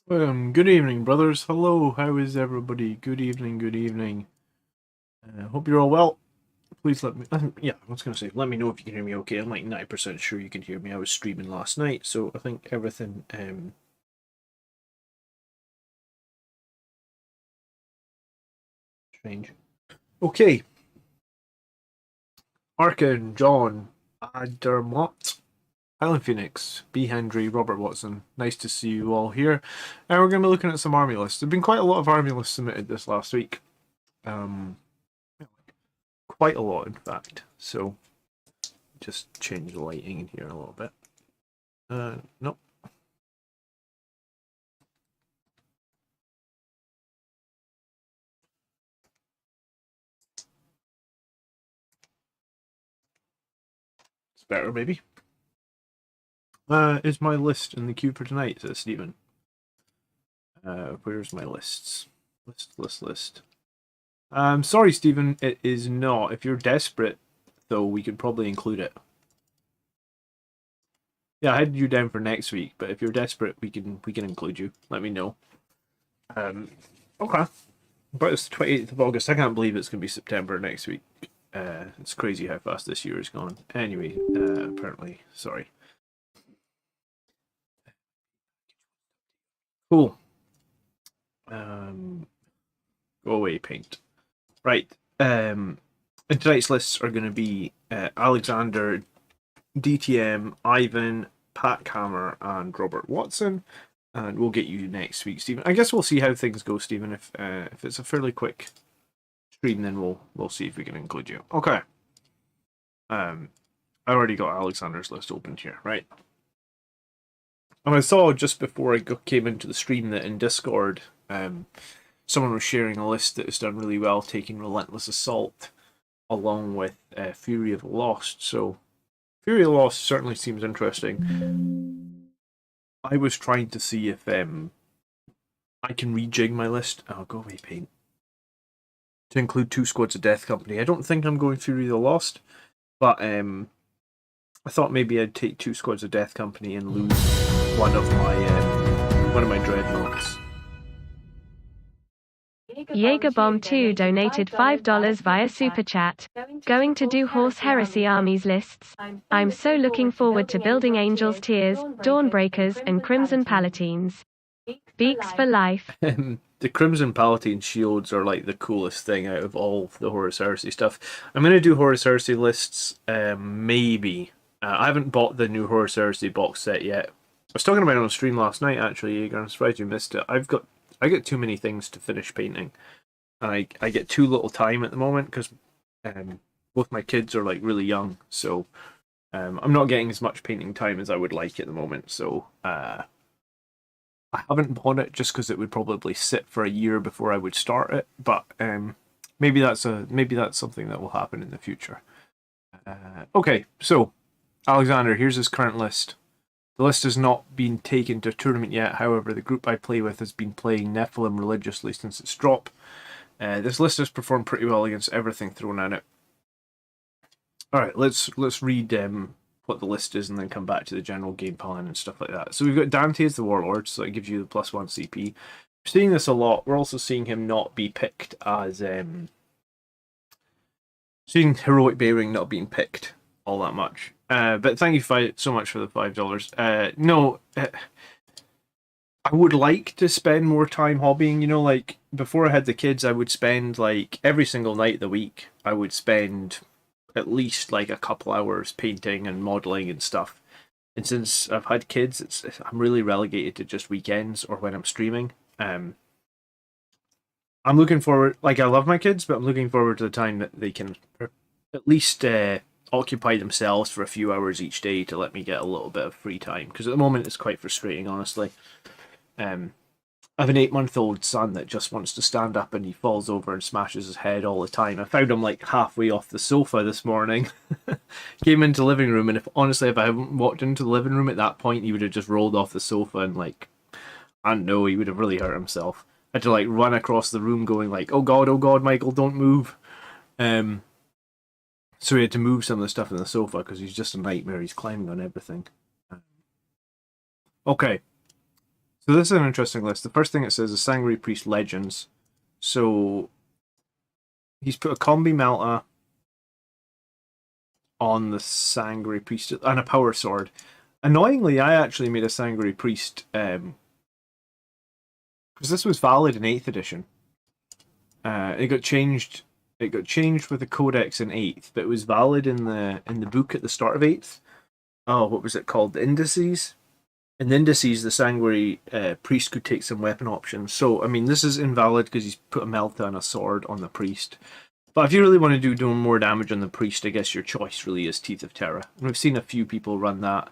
Good evening, brothers. Hello, how is everybody? Good evening, good evening. Hope you're all well. Please let me, yeah, I was going to say, let me know if you can hear me okay. I'm like 90% sure you can hear me. I was streaming last night, so I think everything, strange. Okay, Arkin, John, Adermot, Alan Phoenix, B. Hendry, Robert Watson. Nice to see you all here. And we're going to be looking at some army lists. There've been quite a lot of army lists submitted this last week. Um, quite a lot, in fact. So, just change the lighting in here a little bit. Nope. It's better, maybe. Is my list in the queue for tonight, says Stephen. Where's my lists? List. Sorry, Stephen, it is not. If you're desperate, though, we could probably include it. Yeah, I had you down for next week, but if you're desperate, we can include you. Let me know. Okay. But it's the 28th of August. I can't believe it's going to be September next week. It's crazy how fast this year is gone. Anyway, apparently, sorry. Cool. Go away, paint. Right. And tonight's lists are going to be Alexander, DTM, Ivan, Packhammer, and Robert Watson. And we'll get you next week, Stephen. I guess we'll see how things go, Stephen. If it's a fairly quick stream, then we'll see if we can include you. Okay. I already got Alexander's list opened here, right? And I saw just before I came into the stream that in Discord, someone was sharing a list that has done really well, taking Relentless Assault along with Fury of the Lost. So Fury of the Lost certainly seems interesting. I was trying to see if I can rejig my list. Oh, go away, paint. To include 2 squads of Death Company. I don't think I'm going Fury of the Lost, but I thought maybe I'd take 2 squads of Death Company and lose one of my dreadnoughts. Jaegerbomb2 donated $5 via Super Chat. Going to do Horse Heresy armies lists. I'm so looking forward to building Angel's Tears, Dawnbreakers, and Crimson Palatines. Beaks for life. The Crimson Palatine shields are like the coolest thing out of all the Horus Heresy stuff. I'm going to do Horus Heresy lists, maybe. I haven't bought the new Horus Heresy box set yet. I was talking about it on stream last night, actually, Jaeger. I'm surprised you missed it. I get too many things to finish painting. And I get too little time at the moment because both my kids are like really young. So I'm not getting as much painting time as I would like at the moment. So I haven't bought it just because it would probably sit for a year before I would start it. But maybe that's something that will happen in the future. Okay, so Alexander, here's his current list. The list has not been taken to a tournament yet. However, the group I play with has been playing Nephilim religiously since its drop. This list has performed pretty well against everything thrown at it. All right, let's read what the list is and then come back to the general game plan and stuff like that. So we've got Dante as the Warlord, so it gives you the +1 CP. We're seeing this a lot. We're also seeing him not be picked as seeing Heroic Bearing not being picked all that much. But thank you so much for the $5. No, I would like to spend more time hobbying. You know, like before I had the kids, I would spend like every single night of the week. I would spend at least like a couple hours painting and modeling and stuff. And since I've had kids, I'm really relegated to just weekends or when I'm streaming. I'm looking forward. Like I love my kids, but I'm looking forward to the time that they can at least occupy themselves for a few hours each day to let me get a little bit of free time. Because at the moment it's quite frustrating, honestly. I have an 8-month-old son that just wants to stand up and he falls over and smashes his head all the time. I found him like halfway off the sofa this morning. Came into the living room, and if I hadn't walked into the living room at that point, he would have just rolled off the sofa and like, I don't know, he would have really hurt himself. I had to like run across the room going like, oh god, Michael, don't move. So he had to move some of the stuff in the sofa because he's just a nightmare. He's climbing on everything. Okay. So this is an interesting list. The first thing it says is Sanguinary Priest Legends. So he's put a combi melta on the Sanguinary Priest and a power sword. Annoyingly, I actually made a Sanguinary Priest because this was valid in 8th edition. It got changed. It got changed with the codex in 8th, but it was valid in the book at the start of 8th. Oh, what was it called? The indices. In the indices, the Sanguinary Priest could take some weapon options. So, I mean, this is invalid because he's put a melta and a sword on the Priest. But if you really want to do more damage on the Priest, I guess your choice really is Teeth of Terra. And we've seen a few people run that.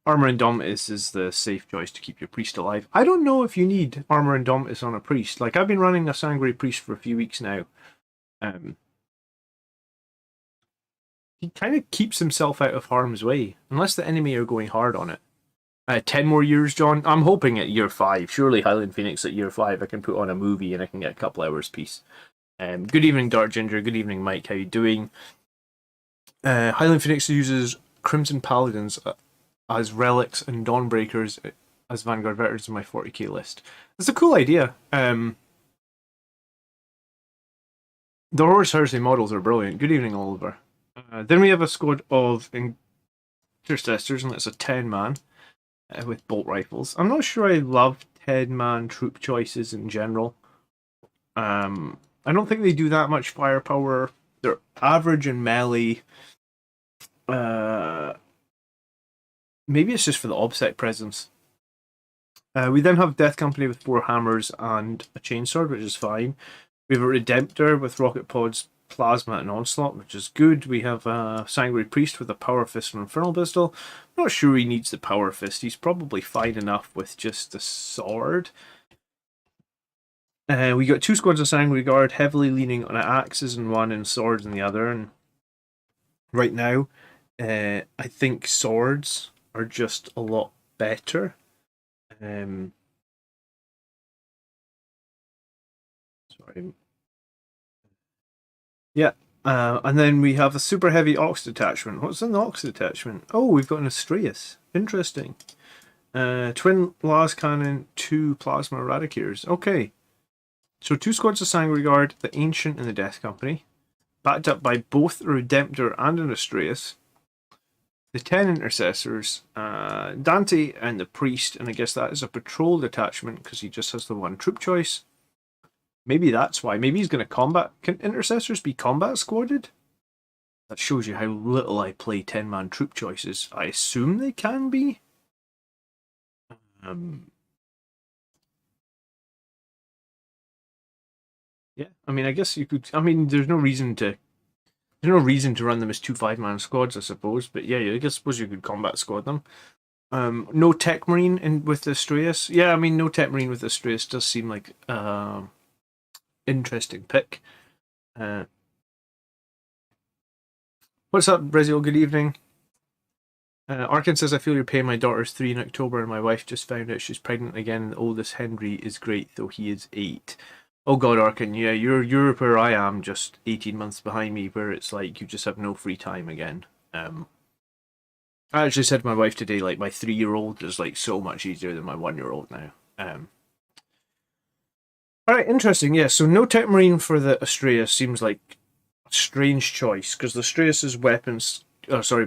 Armor Indomitus is the safe choice to keep your Priest alive. I don't know if you need Armor Indomitus on a Priest. Like, I've been running a Sanguinary Priest for a few weeks now. He kind of keeps himself out of harm's way, unless the enemy are going hard on it. 10 more years, John? I'm hoping at year 5. Surely Highland Phoenix at year 5 I can put on a movie and I can get a couple hours piece. Good evening, Dark Ginger. Good evening, Mike. How you doing? Highland Phoenix uses Crimson Paladins as relics and Dawnbreakers as Vanguard veterans in my 40k list. It's a cool idea. The Horus Heresy models are brilliant. Good evening, Oliver. Then we have a squad of intercessors, and that's a 10-man. With bolt rifles. I'm not sure I love 10-man troop choices in general. I don't think they do that much firepower. They're average in melee. Maybe it's just for the OBSEC presence. We then have Death Company with 4 hammers and a chainsword, which is fine. We have a Redemptor with rocket pods, plasma, and onslaught, which is good. We have a Sanguinary Priest with a power fist and infernal pistol. I'm not sure he needs the power fist. He's probably fine enough with just the sword. We got 2 squads of Sanguinary Guard, heavily leaning on axes in one and swords in the other. And right now, I think swords are just a lot better. Sorry. Yeah. And then we have a super heavy Ox detachment. What's in the Ox detachment? Oh, we've got an Astraeus. Interesting. Twin Las Cannon, 2 Plasma Eradicators. Okay. So 2 squads of Sanguinary Guard, the Ancient and the Death Company. Backed up by both a Redemptor and an Astraeus. The 10 Intercessors, Dante and the Priest, and I guess that is a patrol detachment because he just has the 1 troop choice. Maybe that's why. Maybe he's going to combat. Can Intercessors be combat squadded? That shows you how little I play 10-man troop choices. I assume they can be. Yeah, I mean, I guess you could. I mean, there's no reason to run them as 2 5-man squads, I suppose. But yeah, I suppose you could combat squad them. No Tech Marine with the Astraeus. Yeah, I mean, no Tech Marine with the Astraeus does seem like interesting pick. What's up, Brazil? Good evening. Arkin says, I feel your pain. My daughter's 3 in October and my wife just found out she's pregnant again. The oldest Henry is great, though he is 8. Oh god, Arkin, yeah, you're where I am, just 18 months behind me, where it's like you just have no free time again. I actually said to my wife today, like, my 3-year-old is like so much easier than my 1-year-old now. Alright, interesting, yeah, so no Tech Marine for the Astraeus seems like a strange choice, because the Astraeus'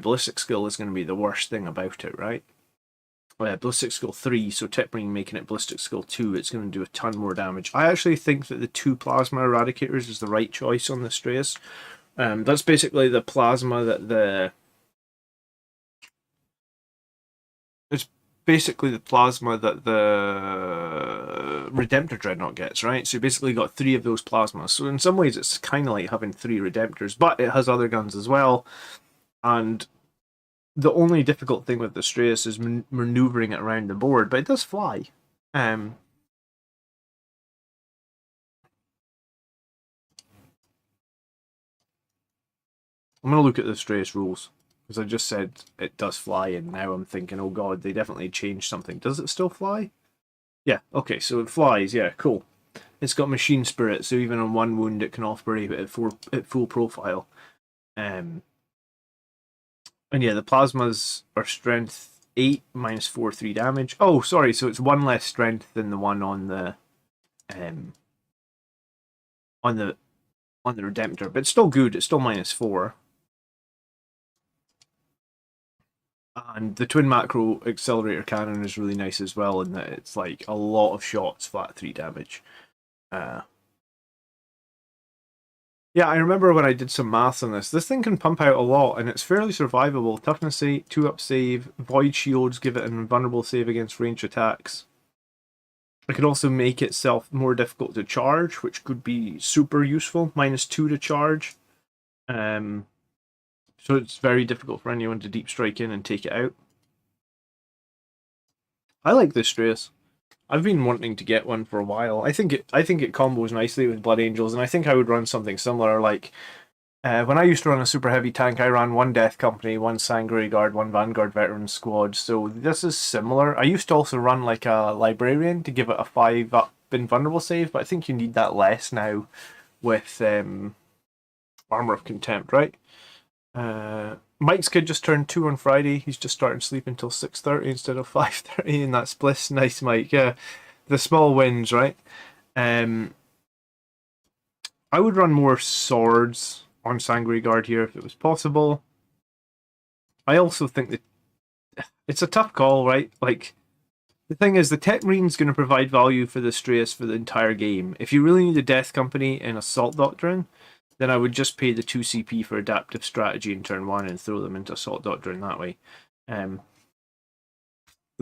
ballistic skill is going to be the worst thing about it, right? Ballistic skill 3, so Tech Marine making it ballistic skill 2, it's going to do a ton more damage. I actually think that the 2 Plasma Eradicators is the right choice on the Astraeus. That's basically the plasma that the... It's basically the plasma that the Redemptor Dreadnought gets, right? So you basically got 3 of those plasmas. So in some ways it's kind of like having 3 Redemptors, but it has other guns as well. And the only difficult thing with the Astraeus is maneuvering it around the board, but it does fly. I'm going to look at the Astraeus rules, because I just said it does fly, and now I'm thinking, oh god, they definitely changed something. Does it still fly? Yeah, okay, so it flies, yeah, cool. It's got machine spirit, so even on 1 wound it can operate at full profile. And yeah, the plasmas are strength -8, -4, 3 damage. Oh, sorry, so it's 1 less strength than the one on the on the Redemptor, but it's still good. It's still -4. And the twin macro accelerator cannon is really nice as well, in that it's like a lot of shots, flat 3 damage. Yeah, I remember when I did some maths on this. This thing can pump out a lot, and it's fairly survivable. Toughness 8, 2-up save, void shields give it an invulnerable save against ranged attacks. It could also make itself more difficult to charge, which could be super useful. -2 to charge. So it's very difficult for anyone to deep strike in and take it out. I like this Straeus. I've been wanting to get one for a while. I think it combos nicely with Blood Angels, and I think I would run something similar. Like when I used to run a super heavy tank, I ran 1 Death Company, 1 Sangre Guard, 1 Vanguard Veteran Squad. So this is similar. I used to also run like a Librarian to give it a 5-up invulnerable save, but I think you need that less now with Armor of Contempt, right? Mike's kid just turned 2 on Friday. He's just starting to sleep until 6:30 instead of 5:30, and that's bliss. Nice, Mike. Yeah, the small wins, right? I would run more swords on Sangre Guard here if it was possible. I also think that it's a tough call, right? Like, the thing is, the Tech Marine's going to provide value for the Straeus for the entire game. If you really need a Death Company in Assault Doctrine, then I would just pay the 2 CP for Adaptive Strategy in turn 1 and throw them into Assault Doctrine that way. The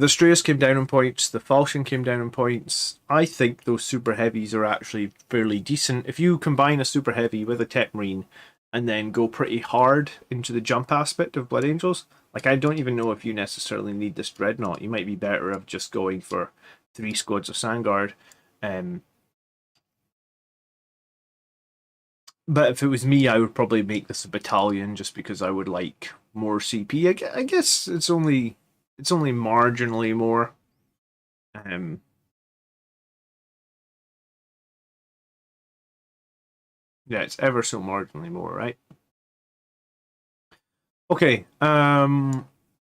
Straeus came down in points, the Falchion came down in points. I think those super heavies are actually fairly decent. If you combine a super heavy with a Tech Marine and then go pretty hard into the jump aspect of Blood Angels, like, I don't even know if you necessarily need this Dreadnought. You might be better off just going for 3 squads of Sandguard. But if it was me, I would probably make this a battalion just because I would like more CP. I guess it's only marginally more. Yeah, it's ever so marginally more, right? Okay.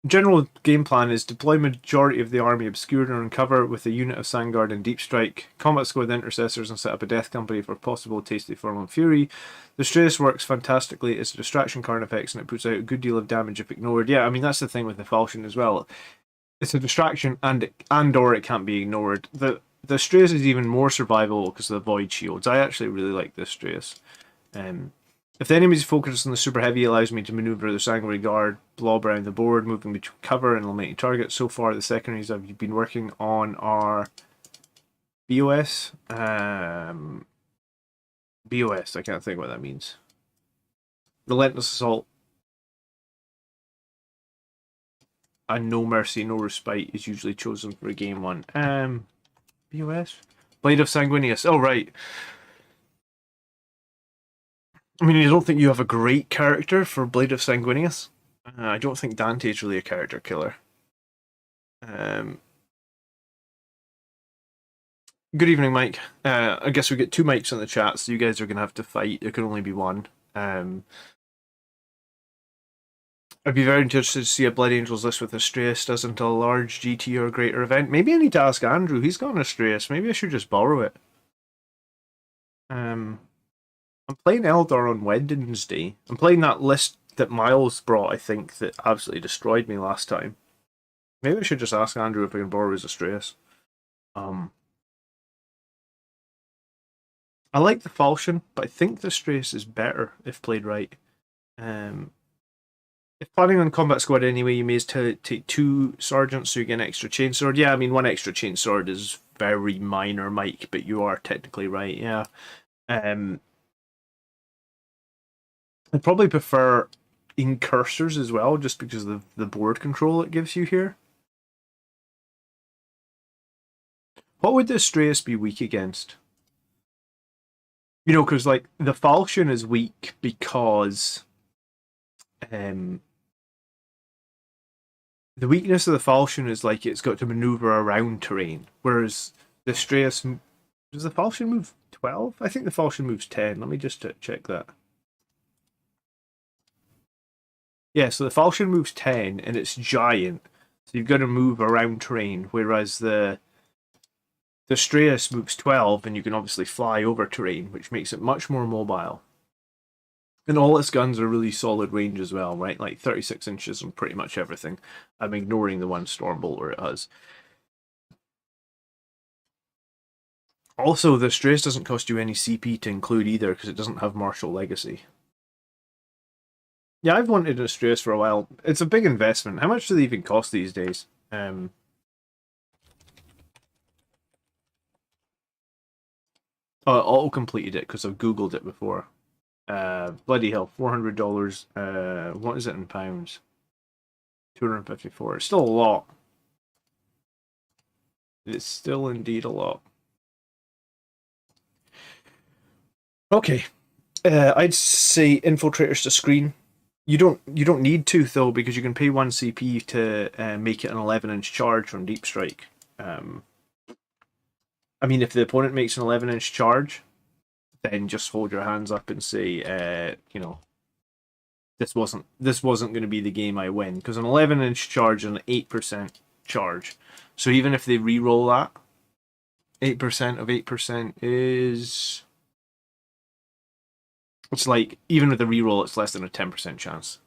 General game plan is deploy majority of the army obscured and uncover with a unit of Sandguard and Deep Strike, combat squad intercessors, and set up a Death Company for possible tasty Formal Fury. The Straeus works fantastically. It's a distraction card effects, and it puts out a good deal of damage if ignored. Yeah, I mean, that's the thing with the Falchion as well. It's a distraction, or it can't be ignored. The Straeus is even more survivable because of the Void Shields. I actually really like this Straeus. If the enemy is focused on the super heavy, it allows me to maneuver the Sanguinary Guard blob around the board, moving between cover and eliminating targets. So far, the secondaries I've been working on are BOS. BOS, I can't think what that means. Relentless Assault. And No Mercy, No Respite is usually chosen for a game 1. BOS? Blade of Sanguinius. Oh, right. I mean, I don't think you have a great character for Blade of Sanguinius. I don't think Dante is really a character killer. Good evening, Mike. I guess we get 2 mics on the chat, so you guys are going to have to fight. There can only be 1. I'd be very interested to see a Blood Angels list with Straeus doesn't a large GT or greater event. Maybe I need to ask Andrew. He's got an Straeus. Maybe I should just borrow it. I'm playing Eldar on Wednesday. I'm playing that list that Miles brought, I think, that absolutely destroyed me last time. Maybe I should just ask Andrew if I can borrow his Straeus. I like the Falchion, but I think the Straeus is better if played right. If planning on combat squad anyway, you may as well take 2 sergeants so you get an extra chainsword. Yeah, I mean, 1 extra chainsword is very minor, Mike, but you are technically right, yeah. I'd probably prefer incursors as well, just because of the board control it gives you here. What would the Straeus be weak against? You know, because like the Falchion is weak because the weakness of the Falchion is like it's got to maneuver around terrain, whereas the Straeus, does the Falchion move 12? I think the Falchion moves 10. Let me just check that. Yeah, so the Falchion moves 10 and it's giant. So you've got to move around terrain, whereas the Strauss moves 12, and you can obviously fly over terrain, which makes it much more mobile. And all its guns are really solid range as well, right? Like 36 inches on pretty much everything. I'm ignoring the one Stormbolter it has. Also, the Strauss doesn't cost you any CP to include either, because it doesn't have Martial Legacy. Yeah, I've wanted a Strauss for a while. It's a big investment. How much do they even cost these days? I auto-completed it because I've Googled it before. Bloody hell, $400. What is it in pounds? 254. It's still a lot. It's still indeed a lot. Okay. I'd say infiltrators to screen. You don't need to though, because you can pay 1 CP to make it an 11-inch charge from Deep Strike. I mean, if the opponent makes an 11-inch charge, then just hold your hands up and say, you know, this wasn't going to be the game I win, because an 11-inch charge is an 8% charge. So even if they re-roll that, 8% of 8% is, it's like, even with a reroll, it's less than a 10% chance.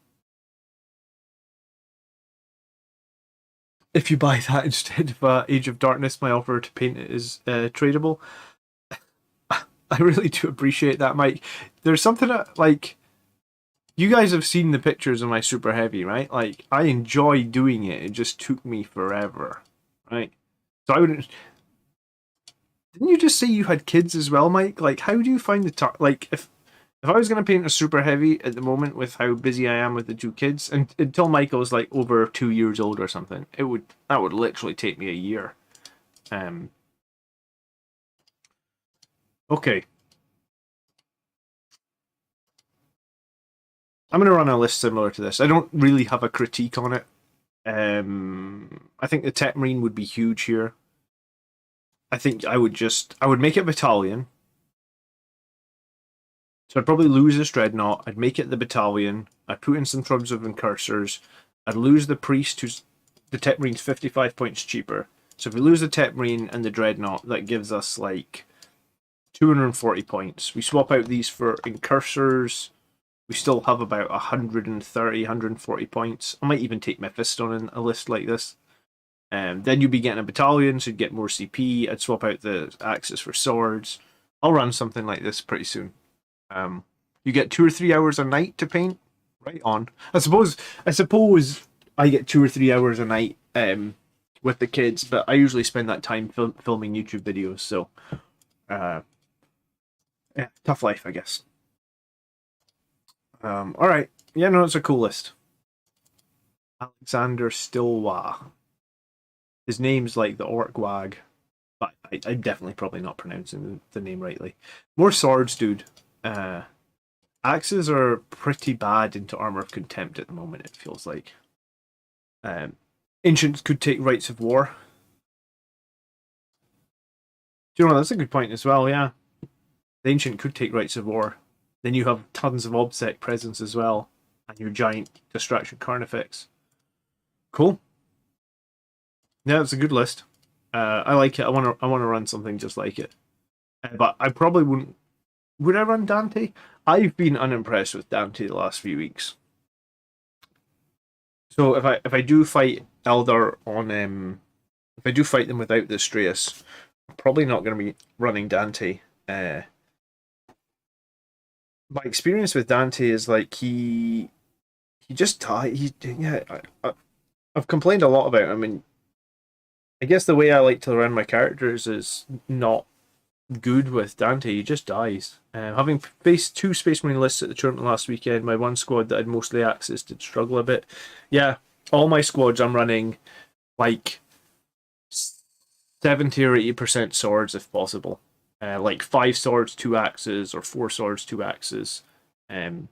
If you buy that instead of Age of Darkness, my offer to paint it is tradable. I really do appreciate that, Mike. There's something that, like, you guys have seen the pictures of my Super Heavy, right? Like, I enjoy doing it. It just took me forever, right? So I wouldn't. Didn't you just say you had kids as well, Mike? Like, how do you find the time? Like, if I was going to paint a Super Heavy at the moment with how busy I am with the 2 kids, and until Michael's like over 2 years old or something, that would literally take me a year. Okay. I'm going to run a list similar to this. I don't really have a critique on it. I think the Tech Marine would be huge here. I think I would make it battalion. So I'd probably lose this Dreadnought. I'd make it the battalion. I'd put in some Thrubs of Incursors. I'd lose the Priest, who's the Tech Marine's 55 points cheaper. So if we lose the Tech Marine and the Dreadnought, that gives us like 240 points. We swap out these for Incursors. We still have about 130, 140 points. I might even take Mephiston in a list like this. Then you'd be getting a battalion, so you'd get more CP. I'd swap out the axes for swords. I'll run something like this pretty soon. You get 2 or 3 hours a night to paint. Right on. I suppose I get 2 or 3 hours a night with the kids, but I usually spend that time filming YouTube videos. So, yeah, tough life, I guess. All right. Yeah, no, it's a cool list. Alexander Stilwa. His name's like the Orc Wag, but I'm definitely probably not pronouncing the name rightly. More swords, dude. Axes are pretty bad into Armor of Contempt at the moment, it feels like. Ancients could take Rites of War. Do you know, that's a good point as well, yeah. The Ancient could take Rites of War. Then you have tons of Obsec presence as well, and your giant Distraction Carnifex. Cool. Yeah, it's a good list. I like it. I want to run something just like it. But I probably wouldn't. Would I run Dante? I've been unimpressed with Dante the last few weeks. So if I do fight Eldar on if I do fight them without the Strauss, I'm probably not going to be running Dante. My experience with Dante is like he just died. I've complained a lot about him, and I guess the way I like to run my characters is not good with Dante. He just dies. Having faced 2 Space Marine lists at the tournament last weekend, my one squad that had mostly axes did struggle a bit. Yeah, all my squads I'm running like 70 or 80% swords if possible. Like 5 swords, 2 axes, or 4 swords, 2 axes. The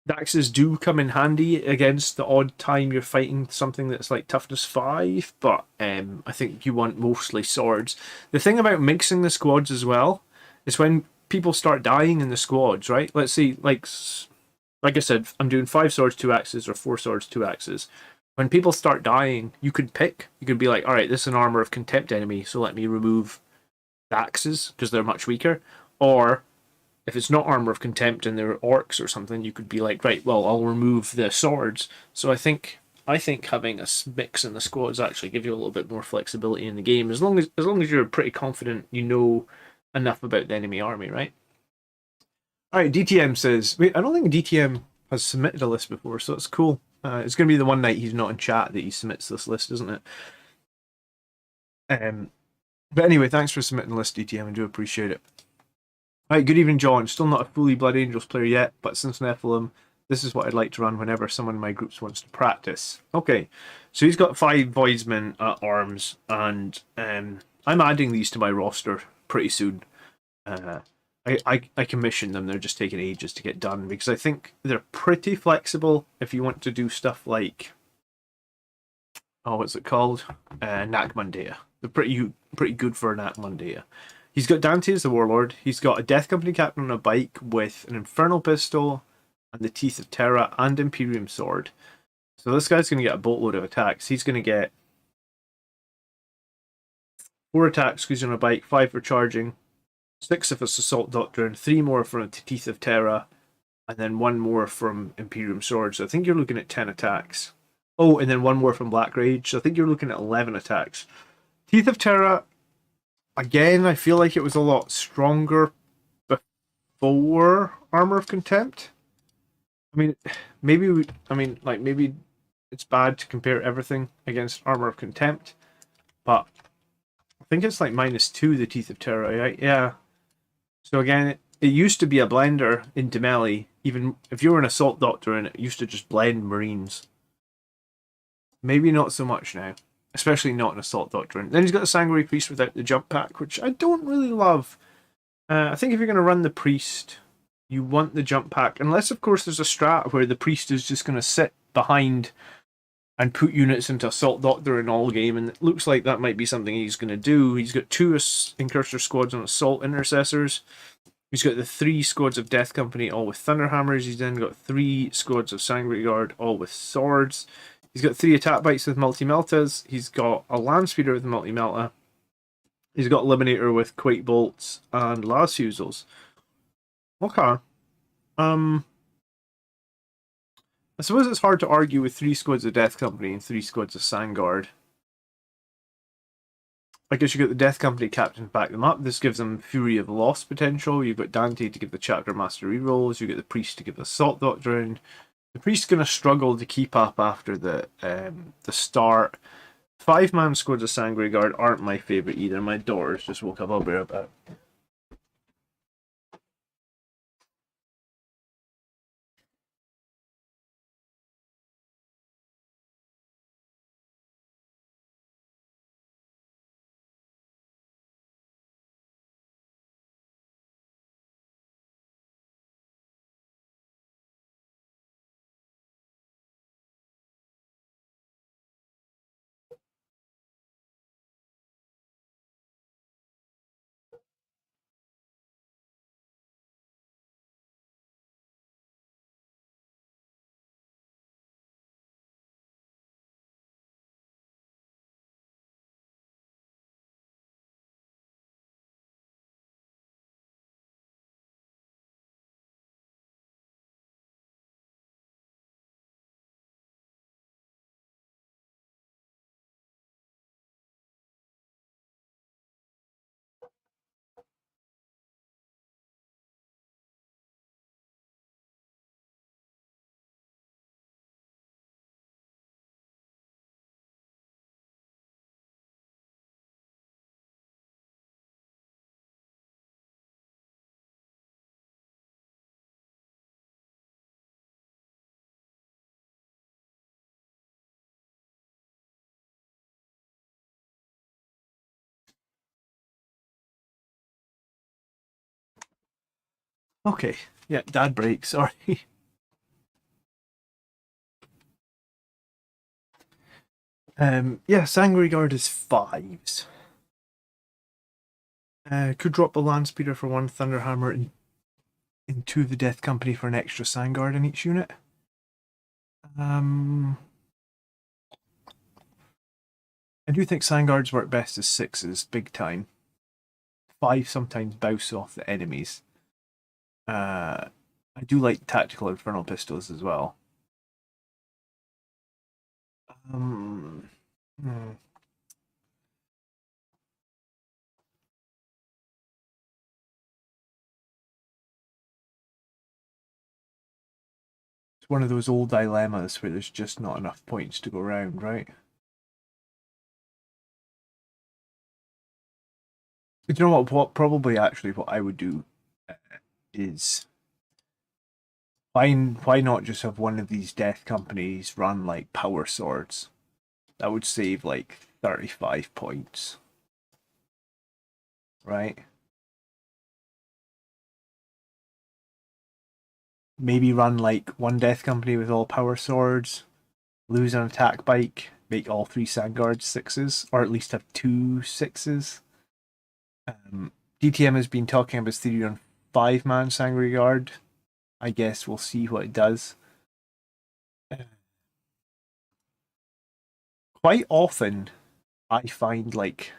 axes do come in handy against the odd time you're fighting something that's like toughness 5, but I think you want mostly swords. The thing about mixing the squads as well is when people start dying in the squads, right? Let's see, like I said, I'm doing 5 swords, 2 axes, or 4 swords, 2 axes. when people start dying, you could pick. You could be like, all right, this is an armor of contempt enemy, so let me remove the axes because they're much weaker. Or if it's not armor of contempt and they're orcs or something, you could be like, right, well, I'll remove the swords. So I think having a mix in the squads actually give you a little bit more flexibility in the game, as long as you're pretty confident you know enough about the enemy army, right? All right, DTM says, wait, I don't think DTM has submitted a list before, so it's cool. It's going to be the one night he's not in chat that he submits this list, isn't it? But anyway, thanks for submitting the list, DTM. I do appreciate it. All right, good evening, John. Still not a fully Blood Angels player yet, but since Nephilim, this is what I'd like to run whenever someone in my groups wants to practice. Okay, so he's got 5 Voidsmen at arms, and I'm adding these to my roster pretty soon. I commissioned them. They're just taking ages to get done because I think they're pretty flexible if you want to do stuff like, oh, what's it called? Nakmundea. They're pretty good for Nakmundea. He's got Dante as the Warlord. He's got a Death Company Captain on a bike with an Infernal Pistol and the Teeth of Terra and Imperium Sword. So this guy's going to get a boatload of attacks. He's going to get 4 attacks because he's on a bike, 5 for charging, 6 of his Assault Doctrine, 3 more from the Teeth of Terra, and then 1 more from Imperium Sword. So I think you're looking at 10 attacks. Oh, and then 1 more from Black Rage. So I think you're looking at 11 attacks. Teeth of Terra, again, I feel like it was a lot stronger before Armor of Contempt. I mean, maybe it's bad to compare everything against Armor of Contempt, but I think it's like -2, the Teeth of Terra, right? Yeah. So again, it used to be a blender into melee. Even if you were an Assault Doctor, it used to just blend Marines. Maybe not so much now. Especially not an Assault Doctrine. Then he's got the Sanguinary Priest without the jump pack, which I don't really love. I think if you're going to run the Priest, you want the jump pack. Unless, of course, there's a strat where the Priest is just going to sit behind and put units into Assault Doctor in all game, and it looks like that might be something he's going to do. He's got 2 Incursor squads on Assault Intercessors. He's got the 3 squads of Death Company, all with Thunderhammers. He's then got 3 squads of Sanguinary Guard, all with swords. He's got 3 attack bikes with multi-meltas. He's got a land speeder with multi-melta. He's got Eliminator with Quake Bolts and Las Fusils. Okay. I suppose it's hard to argue with 3 squads of Death Company and 3 squads of Sangard. I guess you got the Death Company captain to back them up. This gives them Fury of Loss potential. You've got Dante to give the Chapter Master rerolls. You get the Priest to give the Assault Doctrine. The Priest's going to struggle to keep up after the start. 5-man squads of Sanguinary Guard aren't my favourite either. My daughters just woke up. I'll be right back. Okay. Yeah, dad break, sorry. Yeah, Sanguinary Guard is 5s. Could drop the Land Speeder for 1 Thunderhammer into the Death Company for an extra Sangard in each unit. I do think Sandguards work best as 6s, big time. 5 sometimes bounce off the enemies. I do like tactical infernal pistols as well. Um, hmm. It's one of those old dilemmas where there's just not enough points to go around, right? Do you know what probably actually what I would do is why not just have one of these death companies run like power swords? That would save like 35 points. Right? Maybe run like one death company with all power swords, lose an attack bike, make all 3 Sandguards 6s, or at least have 2 6s. DTM has been talking about his theory on 5-man Sangry Guard. I guess we'll see what it does. Quite often, I find like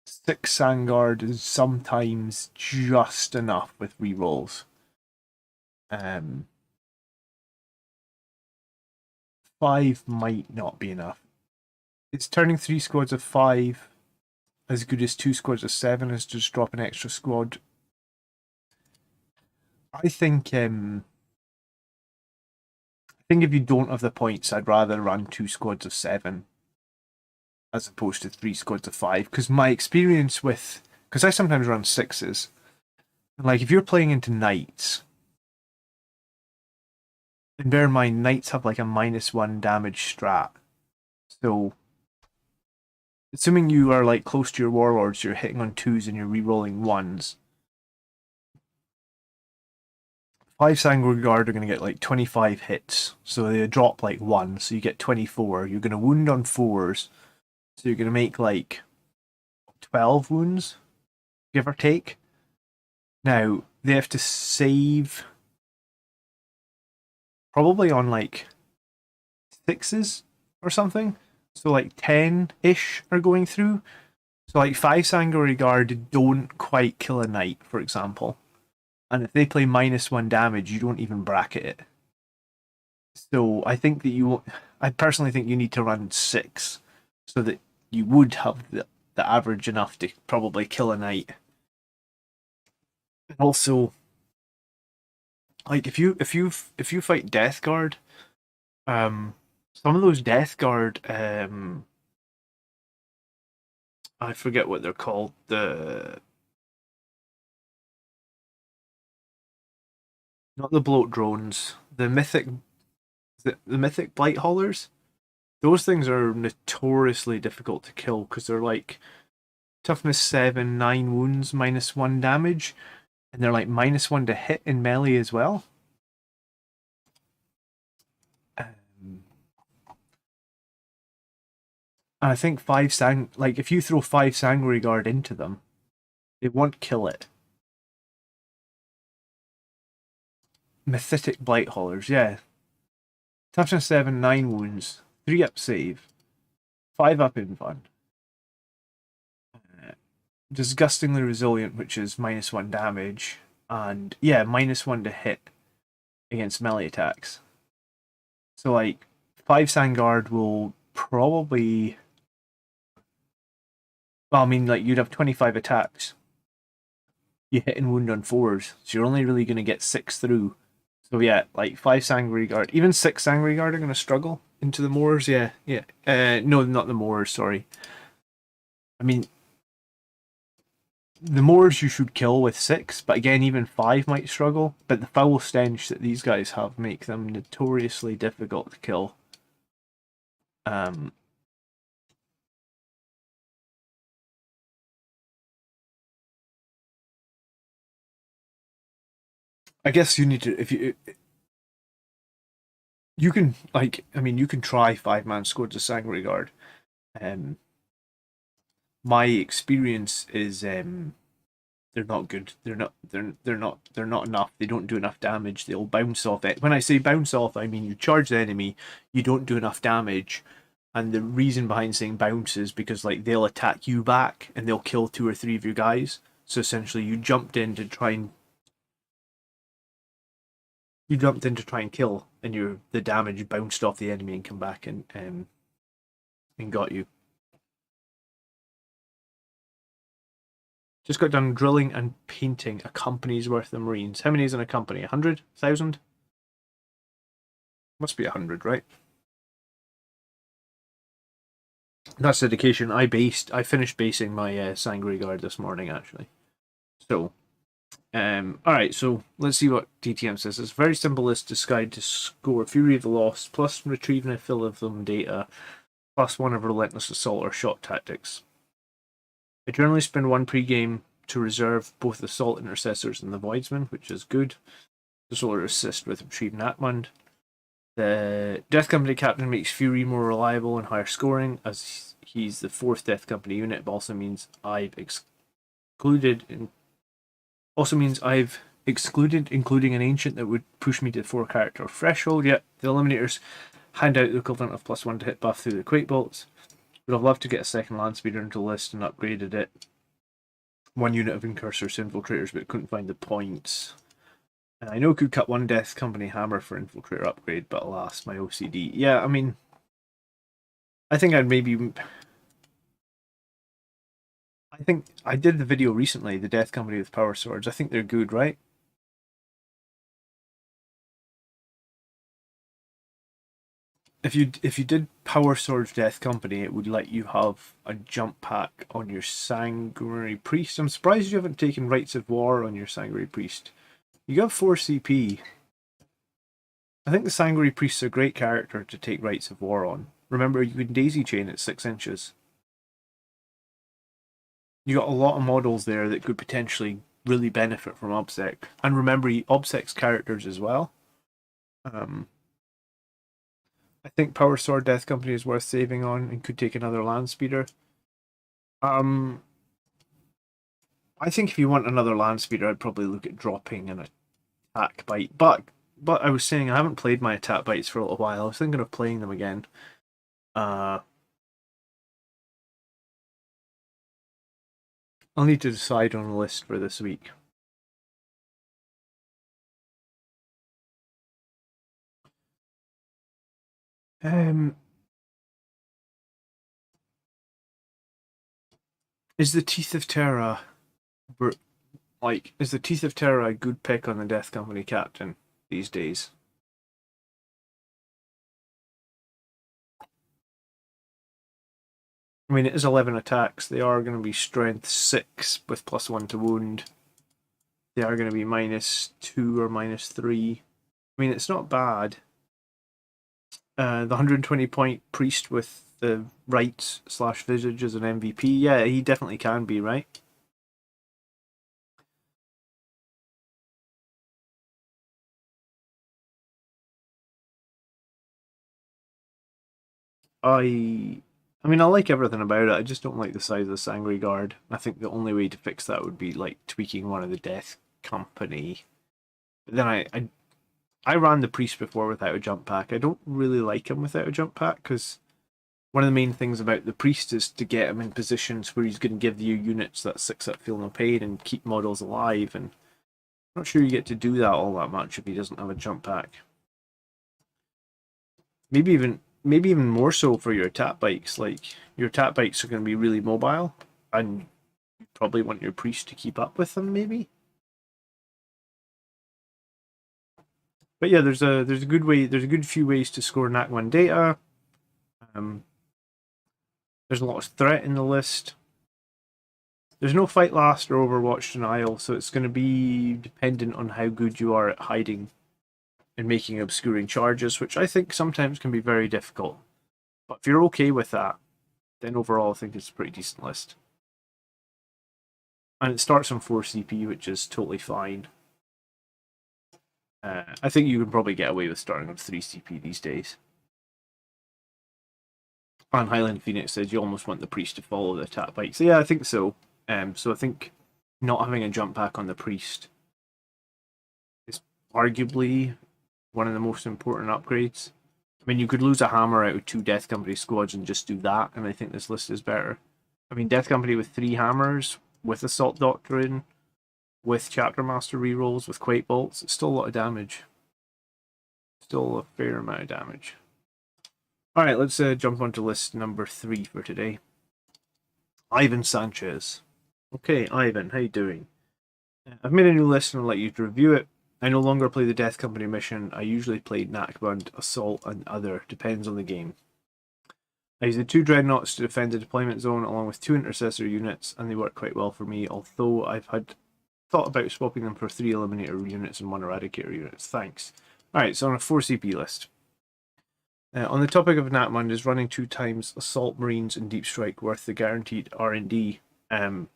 6 Sandguard is sometimes just enough with rerolls. 5 might not be enough. It's turning 3 squads of 5 as good as 2 squads of 7 is just drop an extra squad. I think if you don't have the points, I'd rather run 2 squads of 7 as opposed to 3 squads of 5. Because my experience with, because I sometimes run 6s, and like if you're playing into knights, and bear in mind knights have like a -1 damage strat, so assuming you are like close to your warlords, you're hitting on 2s and you're re-rolling 1s. 5 Sangor Guard are going to get like 25 hits, so they drop like 1, so you get 24. You're going to wound on 4s, so you're going to make like 12 wounds, give or take. Now, they have to save probably on like 6s or something, so like 10-ish are going through. So like 5 Sangori Guard don't quite kill a knight, for example. And if they play -1 damage, you don't even bracket it. So I think that I personally think you need to run 6 so that you would have the average enough to probably kill a knight. And also, like if you fight Death Guard, some of those Death Guard, I forget what they're called. Not the bloat drones, the mythic blight haulers. Those things are notoriously difficult to kill because they're like toughness 7, 9 wounds, -1 damage, and they're like -1 to hit in melee as well. I think if you throw 5 Sangori Guard into them, it won't kill it. Mythic blight haulers, yeah. Toughness 7, 9 wounds, 3 up save, 5 up invuln. Disgustingly resilient, which is -1 damage, and yeah, -1 to hit against melee attacks. So like 5 Sandguard will probably, well, I mean, like you'd have 25 attacks. You hit and wound on 4s, so you're only really going to get 6 through. So yeah, like 5 Sangri Guard, even 6 Sangri Guard are going to struggle into the moors. Yeah. No, not the moors. Sorry. I mean, the moors you should kill with 6, but again, even 5 might struggle. But the foul stench that these guys have make them notoriously difficult to kill. I guess you need to, if you can, like, I mean, you can try 5-man squads of Sangri Guard. My experience is they're not good. They're not enough. They don't do enough damage. They'll bounce off it. When I say bounce off, I mean you charge the enemy, you don't do enough damage, And the reason behind saying bounce is because like they'll attack you back and they'll kill 2 or 3 of your guys. So essentially, you jumped in to try and kill, and the damage bounced off the enemy and come back and got you. Just got done drilling and painting a company's worth of Marines. How many is in a company? 100? 1,000? Must be 100, right? That's dedication. I finished basing my Sangre Guard this morning, actually. So, alright, so let's see what DTM says. It's a very simple list designed to score Fury of the Lost, plus retrieving and fill of them data, plus 1 of Relentless Assault or Shot Tactics. I generally spend 1 pre-game to reserve both Assault Intercessors and the Voidsman, which is good. This will assist with retrieving Atmund. The Death Company Captain makes Fury more reliable and higher scoring, as he's the 4th Death Company unit, but also means I've excluded including an Ancient that would push me to the 4 character threshold. Yet the Eliminators hand out the equivalent of +1 to hit buff through the Quake Bolts. Would have loved to get a second Landspeeder into the list and upgraded it. 1 unit of Incursors to Infiltrators, but couldn't find the points. And I know could cut 1 Death Company Hammer for Infiltrator upgrade, but alas, my OCD. Yeah, I mean, I think I did the video recently, the Death Company with Power Swords. I think they're good, right? If you did Power Swords Death Company, it would let you have a jump pack on your Sanguinary Priest. I'm surprised you haven't taken Rites of War on your Sanguinary Priest. You got 4 CP. I think the Sanguinary Priest's a great character to take Rites of War on. Remember, you can daisy chain at 6 inches. You got a lot of models there that could potentially really benefit from OBSEC. And remember, OBSEC's characters as well. I think Power Sword Death Company is worth saving on and could take another Landspeeder. I think if you want another Landspeeder, I'd probably look at dropping an attack bite. But I was saying I haven't played my attack bites for a little while. I was thinking of playing them again. I'll need to decide on a list for this week. Is the Teeth of Terra is the Teeth of Terra a good pick on the Death Company Captain these days? I mean, it is 11 attacks. They are going to be strength 6 with +1 to wound. They are going to be -2 or -3. I mean, it's not bad. The 120 point priest with the rights / visage as an MVP. Yeah, he definitely can be, right? I mean, I like everything about it. I just don't like the size of the Sangre Guard. I think the only way to fix that would be like tweaking one of the Death Company. But then I ran the priest before without a jump pack. I don't really like him without a jump pack because one of the main things about the priest is to get him in positions where he's going to give you units that 6-up feel no pain and keep models alive. And I'm not sure you get to do that all that much if he doesn't have a jump pack. Maybe even more so for your attack bikes. Like, your attack bikes are going to be really mobile, and you probably want your priest to keep up with them, maybe. But yeah, there's a good few ways to score NAC 1 data. There's a lot of threat in the list. There's no Fight Last or Overwatch Denial, so it's going to be dependent on how good you are at hiding and making obscuring charges, which I think sometimes can be very difficult. But if you're okay with that, then overall I think it's a pretty decent list. And it starts on 4 CP, which is totally fine. I think you can probably get away with starting on 3 CP these days. And Highland Phoenix says you almost want the priest to follow the attack bike. So yeah, I think so. So I think not having a jump pack on the priest is arguably one of the most important upgrades. I mean, you could lose a hammer out of 2 Death Company squads and just do that, and I think this list is better. I mean, Death Company with 3 hammers, with Assault Doctrine, with Chapter Master rerolls, with Quake Bolts, it's still a lot of damage. Still a fair amount of damage. Alright, let's jump onto list number 3 for today. Ivan Sanchez. Okay, Ivan, how you doing? I've made a new list and I'll let you review it. I no longer play the Death Company mission. I usually play Nakbund, Assault, and other. Depends on the game. I use the 2 Dreadnoughts to defend the deployment zone along with 2 Intercessor units, and they work quite well for me, although I've thought about swapping them for 3 Eliminator units and 1 Eradicator units. Thanks. Alright, so on a 4 CP list. On the topic of Nakbund, is running 2 times Assault Marines and Deep Strike worth the guaranteed R&D? I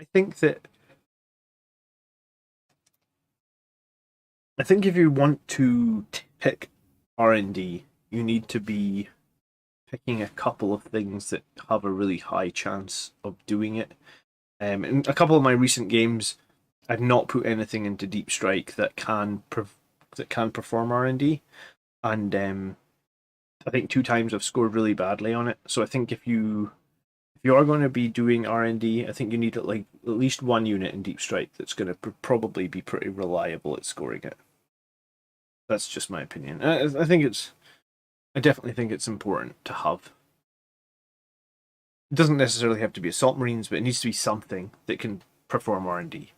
think if you want to pick R&D, you need to be picking a couple of things that have a really high chance of doing it. In a couple of my recent games, I've not put anything into Deep Strike that can perform R&D, and I think 2 times I've scored really badly on it. So I think if you are going to be doing R&D, I think you need at least 1 unit in Deep Strike that's going to probably be pretty reliable at scoring it. That's just my opinion. I definitely think it's important to have. It doesn't necessarily have to be Assault Marines, but it needs to be something that can perform R&D.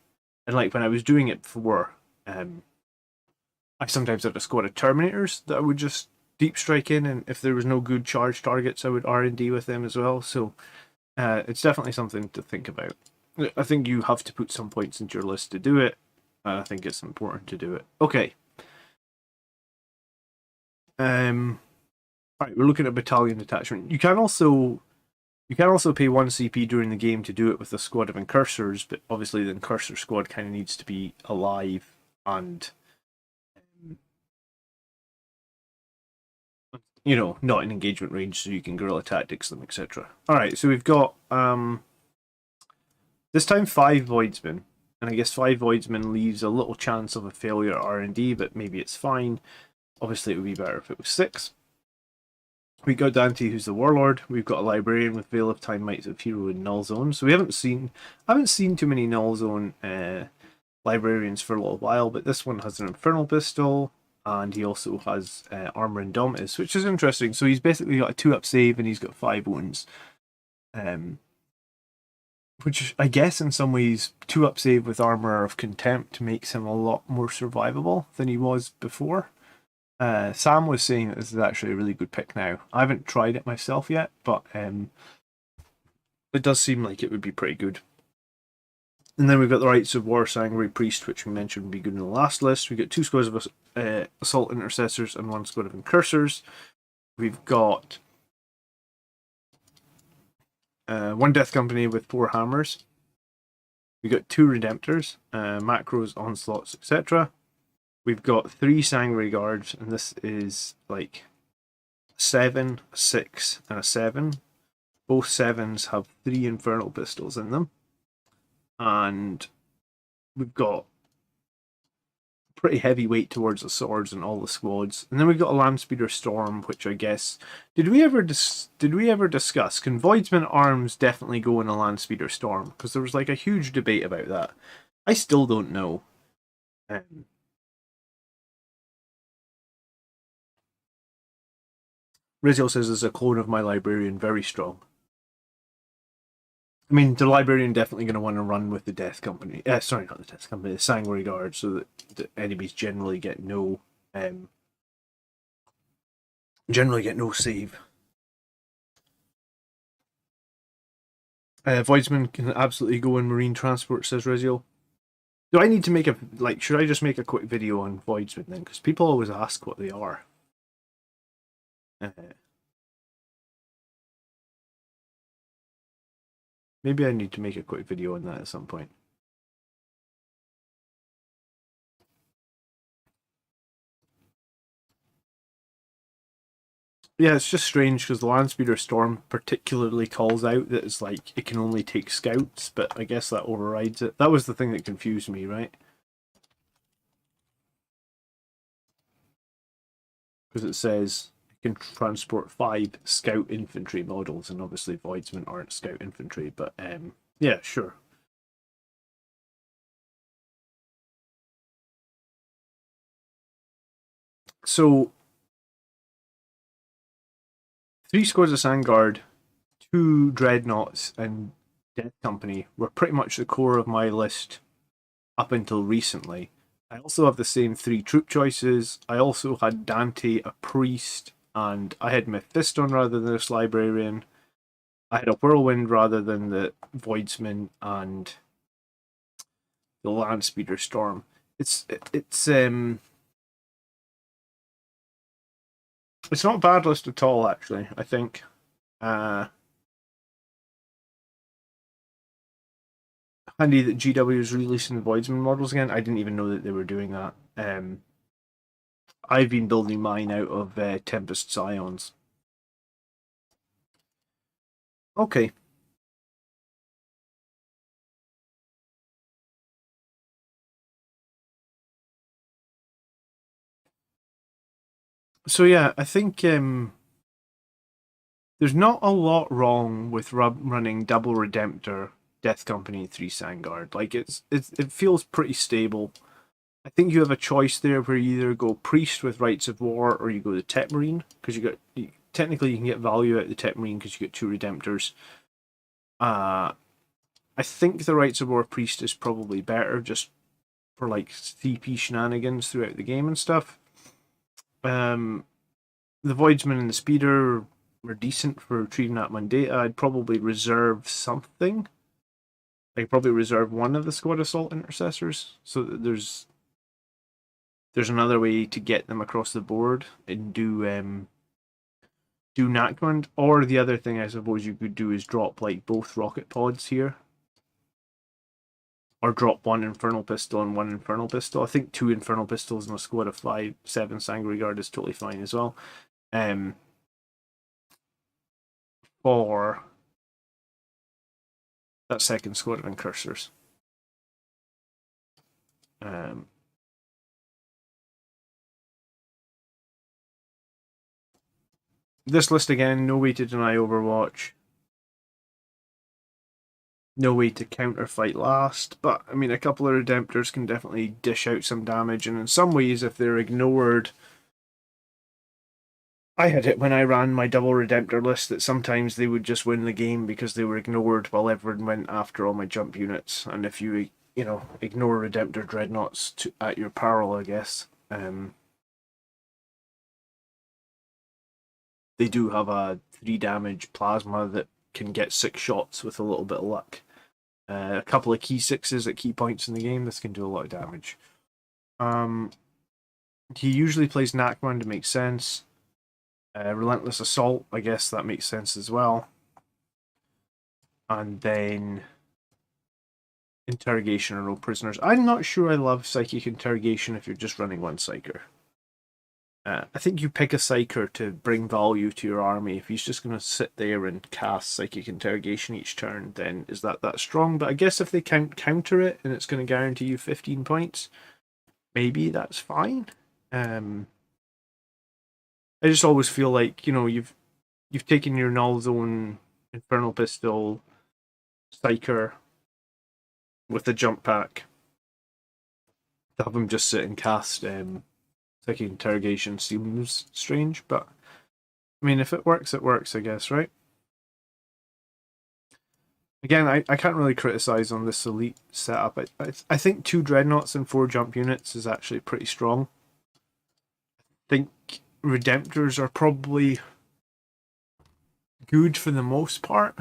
And like when I was doing it for, I sometimes had a squad of Terminators that I would just Deep Strike in, and if there was no good charge targets, I would R&D with them as well. So it's definitely something to think about. I think you have to put some points into your list to do it, and I think it's important to do it. Okay. Right, we're looking at battalion detachment. You can also pay 1 CP during the game to do it with a squad of Incursors, but obviously the Incursor squad kind of needs to be alive and not in engagement range, so you can guerrilla tactics them, etc. Alright, so we've got this time 5 Voidsmen, and I guess 5 Voidsmen leaves a little chance of a failure at R&D, but maybe it's fine. Obviously, it would be better if it was 6. We got Dante, who's the Warlord. We've got a Librarian with Veil of Time, Mites of Hero, and Null Zone. So I haven't seen too many Null Zone Librarians for a little while, but this one has an Infernal Pistol, and he also has Armor Indomitus, which is interesting. So he's basically got a 2-up save, and he's got 5 wounds. Which I guess in some ways, 2-up save with Armor of Contempt makes him a lot more survivable than he was before. Sam was saying that this is actually a really good pick now. I haven't tried it myself yet, but it does seem like it would be pretty good. And then we've got the Rites of War Sanguinary Priest, which we mentioned would be good in the last list. We've got 2 squads of Assault Intercessors and 1 squad of Incursors. We've got 1 Death Company with 4 hammers. We've got 2 Redemptors, Macros, Onslaughts, etc. We've got 3 Sanguinary Guards, and this is like 7, a 6, and a 7. Both 7s have 3 Infernal Pistols in them. And we've got pretty heavy weight towards the swords in all the squads. And then we've got a Landspeeder Storm, which I guess... Did we ever discuss, can Voidsman arms definitely go in a Landspeeder Storm? Because there was like a huge debate about that. I still don't know. Rizio says there's a clone of my Librarian, very strong. I mean, the Librarian definitely going to want to run with the Death Company. Sorry, not the Death Company, the Sanguinary Guard, so that the enemies generally get no save. Voidsman can absolutely go in Marine Transport, says Rizio. Do I need to make should I just make a quick video on Voidsman then? Because people always ask what they are. Maybe I need to make a quick video on that at some point. Yeah, it's just strange because the Landspeeder Storm particularly calls out that it's like it can only take scouts, but I guess that overrides it. That was the thing that confused me, right? because it says it can transport 5 scout infantry models, and obviously Voidsmen aren't scout infantry, but yeah, sure. So 3 squads of Sandguard, 2 dreadnoughts, and Death Company were pretty much the core of my list up until recently. I also have the same 3 troop choices. I also had Dante, a priest, and I had Mephiston rather than this librarian. I had a whirlwind rather than the Voidsman and the Landspeeder Storm. It's not a bad list at all, actually. I think. Handy that GW is releasing the Voidsman models again. I didn't even know that they were doing that. I've been building mine out of Tempest Scions. Okay. So yeah, I think there's not a lot wrong with running Double Redemptor, Death Company, 3 Sandguard. Like it feels pretty stable. I think you have a choice there where you either go Priest with Rites of War or you go the Tech Marine, because technically you can get value out of the Tech Marine because you get 2 Redemptors. I think the Rites of War Priest is probably better just for like CP shenanigans throughout the game and stuff. The Voidsman and the Speeder were decent for retrieving that Mundata. I'd probably reserve something. I'd probably reserve one of the Squad Assault Intercessors so that there's another way to get them across the board and do Nachmund. Or the other thing I suppose you could do is drop like both rocket pods here. Or drop 1 Infernal Pistol and 1 Infernal Pistol. I think 2 Infernal Pistols in a squad of 7 Sangry Guard is totally fine as well. For that second squad of Incursors. This list again, no way to deny Overwatch. No way to counterfight last, but I mean, a couple of Redemptors can definitely dish out some damage, and in some ways, if they're ignored, I had it when I ran my double Redemptor list that sometimes they would just win the game because they were ignored while everyone went after all my jump units, and if you ignore Redemptor Dreadnoughts at your peril, I guess. They do have a 3 damage plasma that can get 6 shots with a little bit of luck. A couple of key 6s at key points in the game, this can do a lot of damage. He usually plays Nachman to make sense. Relentless Assault, I guess that makes sense as well. And then Interrogation or No Prisoners. I'm not sure I love Psychic Interrogation if you're just running 1 Psyker. I think you pick a Psyker to bring value to your army. If he's just going to sit there and cast Psychic Interrogation each turn, then is that strong? But I guess if they counter it and it's going to guarantee you 15 points, maybe that's fine. I just always feel like, you've taken your Null Zone Infernal Pistol Psyker with the jump pack to have him just sit and cast Psychic Interrogation seems strange, but I mean, if it works, it works, I guess, right? Again, I can't really criticize on this elite setup. I think 2 Dreadnoughts and 4 jump units is actually pretty strong. I think Redemptors are probably good for the most part.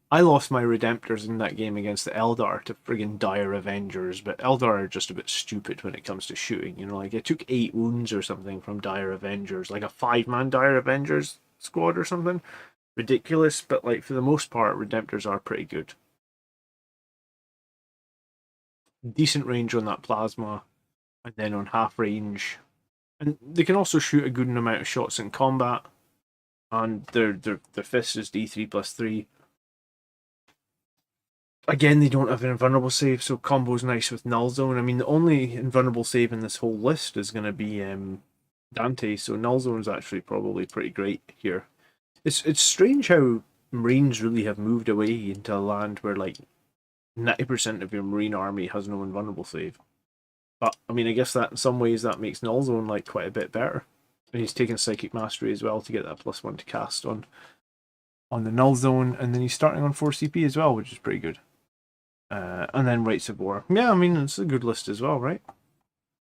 I lost my Redemptors in that game against the Eldar to friggin' Dire Avengers, but Eldar are just a bit stupid when it comes to shooting, like it took 8 wounds or something from Dire Avengers, like a 5-man Dire Avengers squad or something. Ridiculous, but like for the most part, Redemptors are pretty good. Decent range on that plasma, and then on half range. And they can also shoot a good amount of shots in combat, and their fist is D3 plus 3. Again, they don't have an invulnerable save, so combo's nice with Null Zone. I mean, the only invulnerable save in this whole list is going to be Dante, so Null Zone's actually probably pretty great here. It's strange how Marines really have moved away into a land where like 90% of your Marine army has no invulnerable save. But I mean, I guess that in some ways that makes Null Zone like quite a bit better. And he's taking Psychic Mastery as well to get that +1 to cast on the Null Zone, and then he's starting on 4 CP as well, which is pretty good. And then Rites of War. Yeah, I mean, it's a good list as well, right?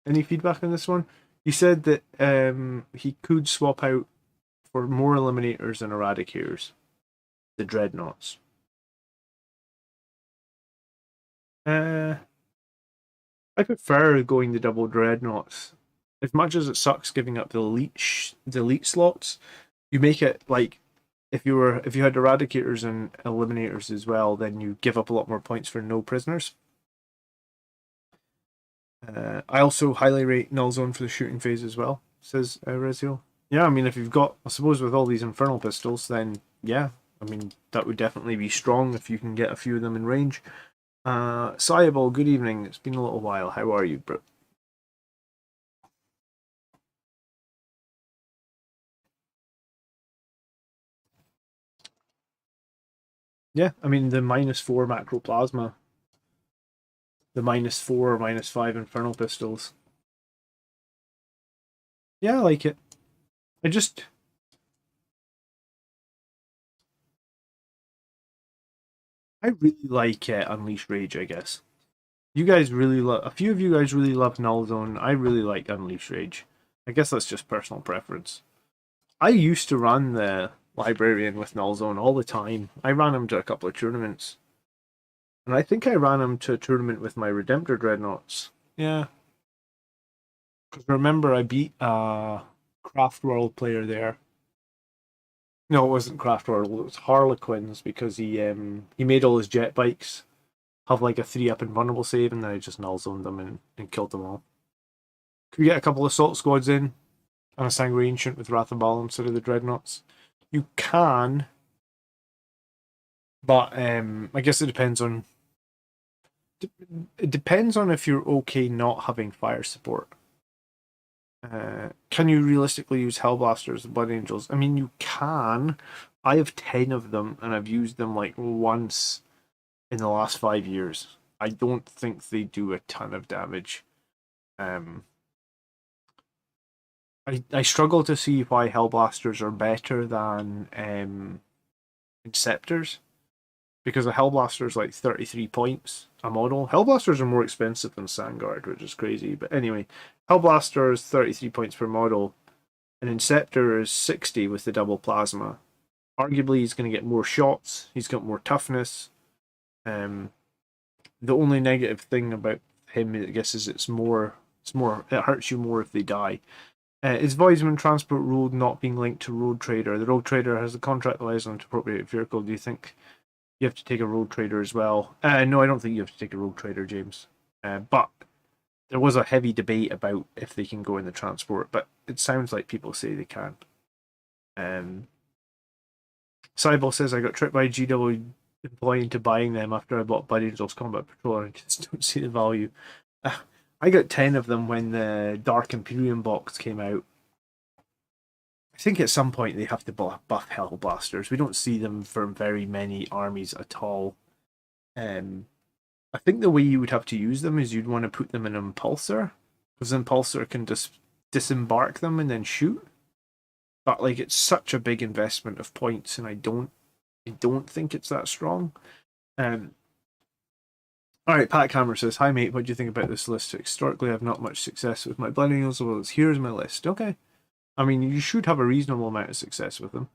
Any feedback on this one? He said that he could swap out for more Eliminators and Eradicators the Dreadnoughts. I prefer going the double Dreadnoughts. As much as it sucks giving up the elite slots, you make it like if you had Eradicators and Eliminators as well, then you give up a lot more points for no prisoners. I also highly rate Null Zone for the shooting phase as well, says Rezio. Yeah, I mean, if you've got, I suppose with all these Infernal Pistols, then yeah, I mean, that would definitely be strong if you can get a few of them in range. Sayabal, good evening. It's been a little while. How are you, bro? Yeah, I mean, the -4 Macroplasma, the -4 or -5 Infernal Pistols. Yeah, I like it. I really like Unleash Rage, I guess. You guys really love, a few of you guys really love Null Zone. I really like Unleash Rage. I guess that's just personal preference. I used to run the Librarian with Null Zone all the time. I ran him to a couple of tournaments. And I think I ran him to a tournament with my Redemptor Dreadnoughts. Yeah. Because remember, I beat a Craft World player there. No, it wasn't Craft World. It was Harlequins because he made all his jet bikes have like a 3-up invulnerable save, and then I just null zoned them and killed them all. Could we get a couple of assault squads in and a Sanguine Ancient with Wrath of Baal instead of the Dreadnoughts? You can, but I guess it depends on. It depends on if you're okay not having fire support. Can you realistically use Hellblasters and Blood Angels? I mean, you can. I have 10 of them, and I've used them like once in the last 5 years. I don't think they do a ton of damage. I struggle to see why Hellblasters are better than Inceptors, because a Hellblaster is like 33 points a model. Hellblasters are more expensive than Sandguard, which is crazy. But anyway, Hellblaster is 33 points per model, and Inceptor is 60 with the double plasma. Arguably, he's going to get more shots. He's got more toughness. The only negative thing about him, I guess, is it hurts you more if they die. Is Voidsman Transport Road not being linked to Road Trader? The Road Trader has a contract that allows them to appropriate vehicle. Do you think you have to take a Road Trader as well? No, I don't think you have to take a Road Trader, James. But there was a heavy debate about if they can go in the transport, but it sounds like people say they can. Cyball says, I got tricked by a GW employee into buying them after I bought Blood Angels Combat Patrol, and I just don't see the value. I got 10 of them when the Dark Imperium box came out. I think at some point they have to buff Hellblasters. We don't see them for very many armies at all. I think the way you would have to use them is you'd want to put them in an Impulsor, because Impulsor can just disembark them and then shoot. But like, it's such a big investment of points, and I don't think it's that strong. Alright, Packhammer says, hi mate, what do you think about this list? Historically, I have not much success with my Blood Angels, well, here's my list. Okay. I mean, you should have a reasonable amount of success with them.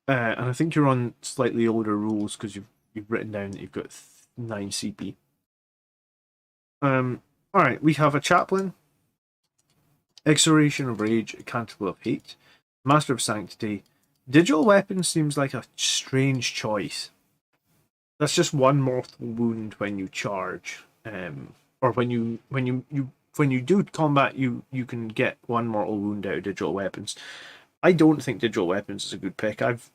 And I think you're on slightly older rules, because you've written down that you've got 9 CP. Alright, we have a Chaplain, Exoration of Rage, Canticle of Hate, Master of Sanctity. Digital Weapon seems like a strange choice. That's just one mortal wound when you charge, or when you do combat, you can get one mortal wound out of digital weapons. I don't think digital weapons is a good pick. I've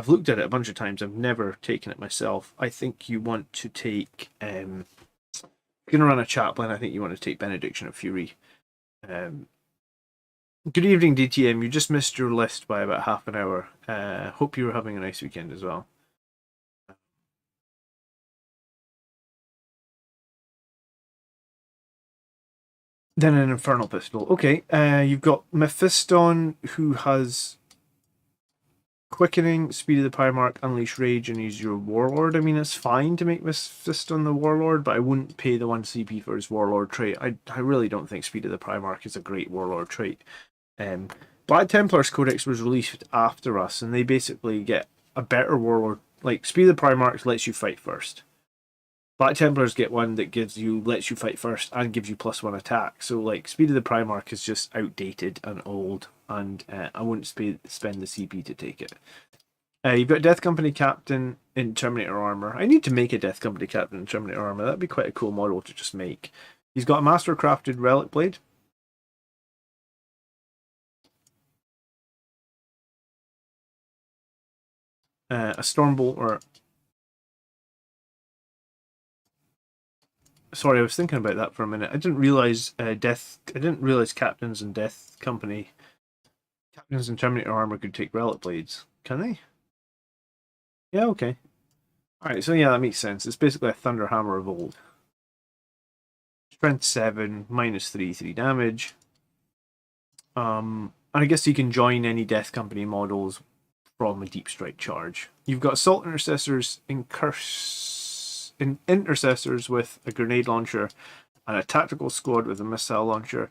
looked at it a bunch of times. I've never taken it myself. I think you want to take if you're gonna run a Chaplain, I think you want to take Benediction of Fury. Good evening, DTM. You just missed your list by about half an hour. Hope you were having a nice weekend as well. Then an Infernal Pistol. Okay, you've got Mephiston, who has Quickening, Speed of the Pyromark, Unleash Rage, and he's your Warlord. I mean, it's fine to make Mephiston the Warlord, but I wouldn't pay the 1 CP for his Warlord trait. I really don't think Speed of the Primarch is a great Warlord trait. Black Templar's Codex was released after us, and they basically get a better Warlord. Like, Speed of the Primarch lets you fight first. Black Templars get one that lets you fight first and gives you +1 attack. So, like, Speed of the Primarch is just outdated and old, and I wouldn't spend the CP to take it. You've got Death Company Captain in Terminator Armor. I need to make a Death Company Captain in Terminator Armor. That'd be quite a cool model to just make. He's got a Master-crafted Relic Blade. A Stormbolt, or... Sorry, I was thinking about that for a minute. I didn't realize captains in Death Company, captains in Terminator Armor could take Relic Blades. Can they? Yeah, okay. Alright, so yeah, that makes sense. It's basically a Thunder Hammer of old. Strength 7, -3, 3 damage. And I guess you can join any Death Company models from a Deep Strike charge. You've got Assault Intercessors Intercessors with a grenade launcher and a tactical squad with a missile launcher,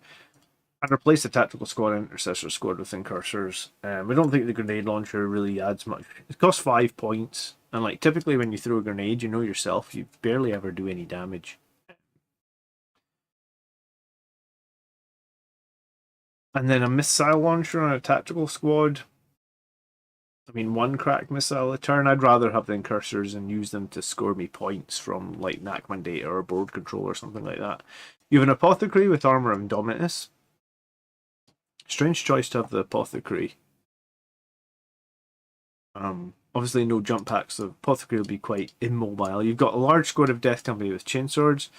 and replace the tactical squad and intercessor squad with incursors. I don't think the grenade launcher really adds much. It costs 5 points, and like typically when you throw a grenade, you know yourself, you barely ever do any damage. And then a missile launcher on a tactical squad. I mean, 1 crack missile a turn. I'd rather have the incursors and use them to score me points from like Nachman data or board control or something like that. You have an apothecary with armor of Indomitus. Strange choice to have the apothecary. Obviously no jump packs, so apothecary will be quite immobile. You've got a large squad of Death Company with chainswords.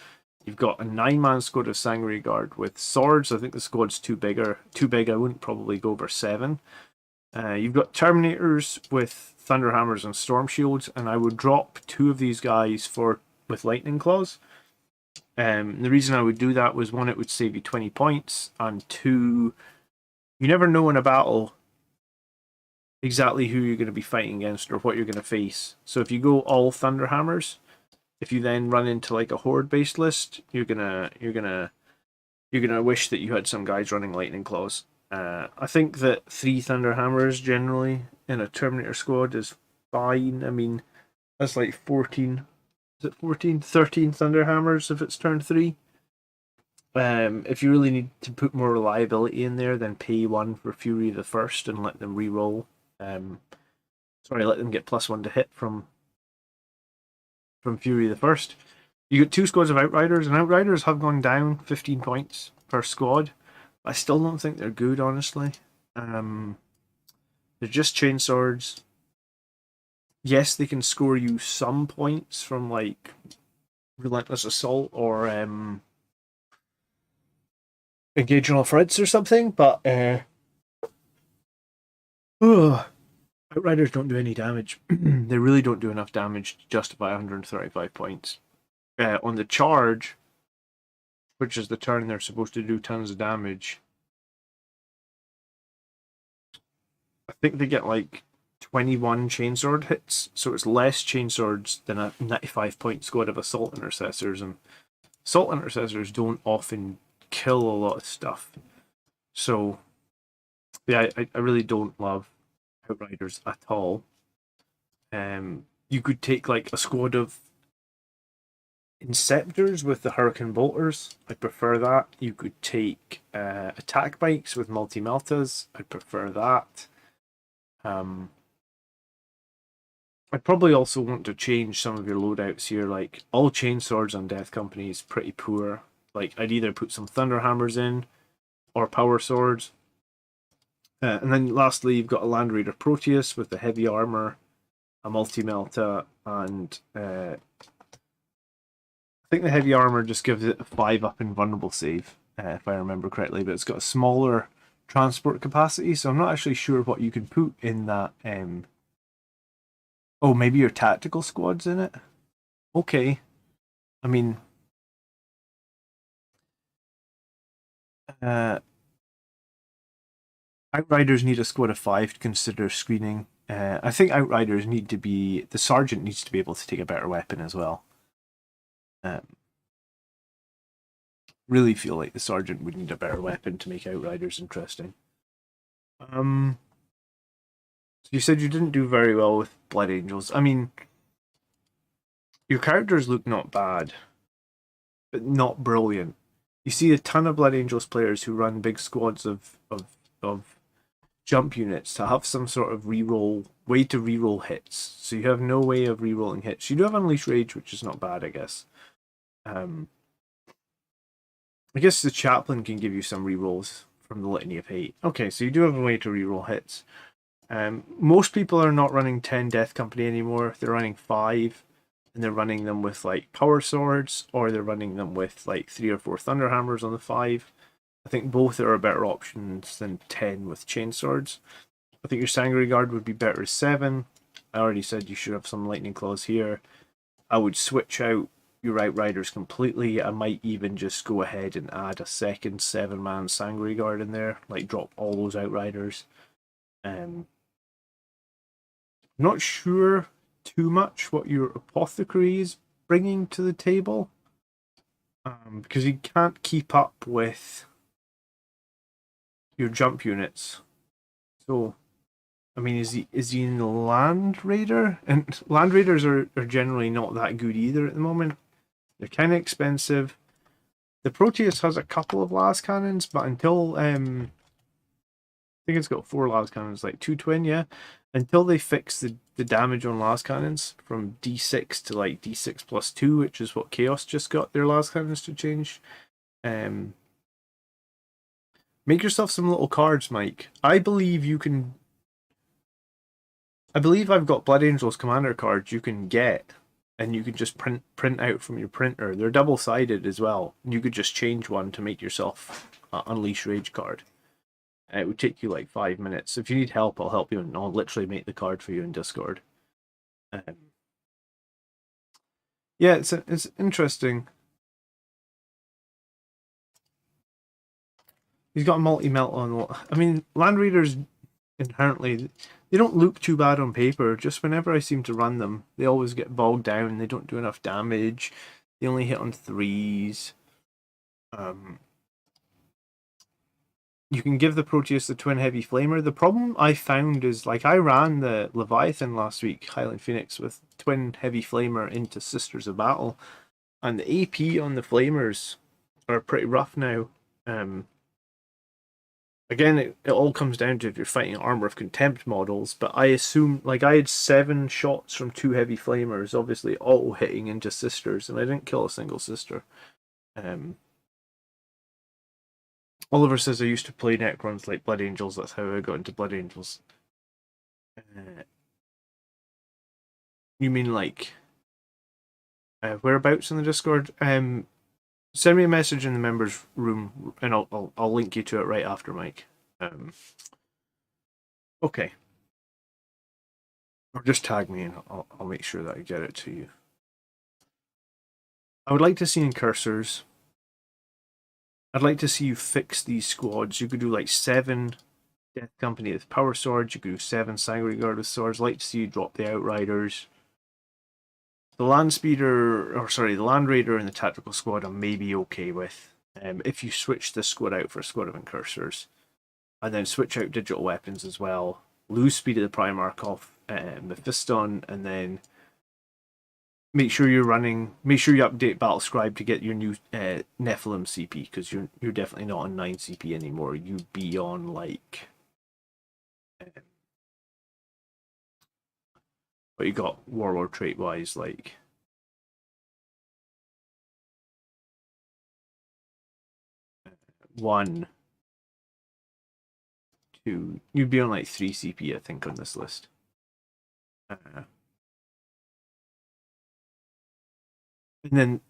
You've got a 9-man squad of Sanguinary Guard with swords. I think the squad's too big. I wouldn't probably go over 7. You've got Terminators with Thunderhammers and Storm Shields, and I would drop 2 of these guys with Lightning Claws. The reason I would do that was, 1, it would save you 20 points, and 2, you never know in a battle exactly who you're going to be fighting against or what you're going to face. So if you go all Thunderhammers, if you then run into like a horde-based list, you're gonna wish that you had some guys running Lightning Claws. I think that 3 Thunderhammers generally in a Terminator squad is fine. I mean, that's like 14. Is it 14? 13 Thunderhammers if it's turn 3. If you really need to put more reliability in there, then pay 1 for Fury the First and let them re-roll. Let them get +1 to hit from Fury the First. You get 2 squads of Outriders, and Outriders have gone down 15 points per squad. I still don't think they're good, honestly. They're just chainswords. Yes, they can score you some points from like Relentless Assault or Engaging Off Reds or something, but Outriders don't do any damage. They really don't do enough damage to justify 135 points. On the charge, which is the turn they're supposed to do tons of damage, I think they get like 21 chainsword hits, so it's less chainswords than a 95 point squad of Assault Intercessors, and Assault Intercessors don't often kill a lot of stuff. So, yeah, I really don't love Outriders at all. You could take like a squad of Inceptors with the Hurricane Bolters. I prefer that. You could take attack bikes with multi-meltas. I'd prefer that. I'd probably also want to change some of your loadouts here. Like, all chainswords on Death Company is pretty poor. Like, I'd either put some Thunderhammers in or power swords. And then lastly, you've got a Land Raider Proteus with the heavy armor, a multi-melta, and I think the heavy armor just gives it a 5 up invulnerable save, if I remember correctly, but it's got a smaller transport capacity, so I'm not actually sure what you can put in that. Oh, maybe your tactical squad's in it? Okay. I mean, Outriders need a squad of 5 to consider screening. I think Outriders need to be... The Sergeant needs to be able to take a better weapon as well. Really feel like the Sergeant would need a better weapon to make Outriders interesting. So you said you didn't do very well with Blood Angels. I mean, your characters look not bad, but not brilliant. You see a ton of Blood Angels players who run big squads of jump units to have some sort of way to reroll hits. So you have no way of rerolling hits. You do have Unleash Rage, which is not bad, I guess. I guess the Chaplain can give you some rerolls from the Litany of Hate. Okay, so you do have a way to reroll hits. Most people are not running 10 Death Company anymore. They're running 5, and they're running them with like Power Swords, or they're running them with like 3 or 4 Thunderhammers on the 5. I think both are better options than 10 with Chainswords. I think your Sangre Guard would be better as 7. I already said you should have some Lightning Claws here. I would switch out your Outriders completely. I might even just go ahead and add a second 7-man Sangre Guard in there. Like drop all those Outriders. Not sure too much what your Apothecary is bringing to the table. Because you can't keep up with your jump units. So, I mean, is he in the Land Raider? And Land Raiders are generally not that good either at the moment. They're kind of expensive. The Proteus has a couple of las cannons, but until I think it's got 4 las cannons, like 2 twin, yeah. Until they fix the damage on las cannons from D6 to like D6 plus 2, which is what Chaos just got their las cannons to change. Make yourself some little cards, Mike. I believe you can... I believe I've got Blood Angels commander cards you can get, and you can just print out from your printer. They're double-sided as well. You could just change one to make yourself an Unleash Rage card. It would take you like 5 minutes. If you need help, I'll help you, and I'll literally make the card for you in Discord. Yeah, it's interesting. He's got a multi-melt on. I mean, Land Raiders inherently, they don't look too bad on paper. Just whenever I seem to run them, they always get bogged down. They don't do enough damage. They only hit on 3s. You can give the Proteus the Twin Heavy Flamer. The problem I found is, like, I ran the Leviathan last week, Highland Phoenix, with Twin Heavy Flamer into Sisters of Battle, and the AP on the Flamers are pretty rough now. Again, it all comes down to if you're fighting Armor of Contempt models, but I assume, like, I had 7 shots from 2 Heavy Flamers, obviously all hitting into Sisters, and I didn't kill a single Sister. Oliver says I used to play Necrons like Blood Angels, that's how I got into Blood Angels. You mean like... whereabouts in the Discord? Send me a message in the members room, and I'll link you to it right after, Mike. Okay. Or just tag me, and I'll make sure that I get it to you. I would like to see incursors. I'd like to see you fix these squads. You could do like 7 Death Company with Power Swords. You could do 7 Sangre Guard with Swords. I'd like to see you drop the Outriders. The Land Raider and the Tactical Squad I'm maybe okay with. If you switch this squad out for a squad of Incursors. And then switch out digital weapons as well. Lose speed of the Primarch off Mephiston, and then make sure you update Battle Scribe to get your new Nephilim CP, because you're definitely not on 9 CP anymore. You'd be on like what you got Warlord trait wise, like 1, 2. You'd be on like 3 CP, I think, on this list. And then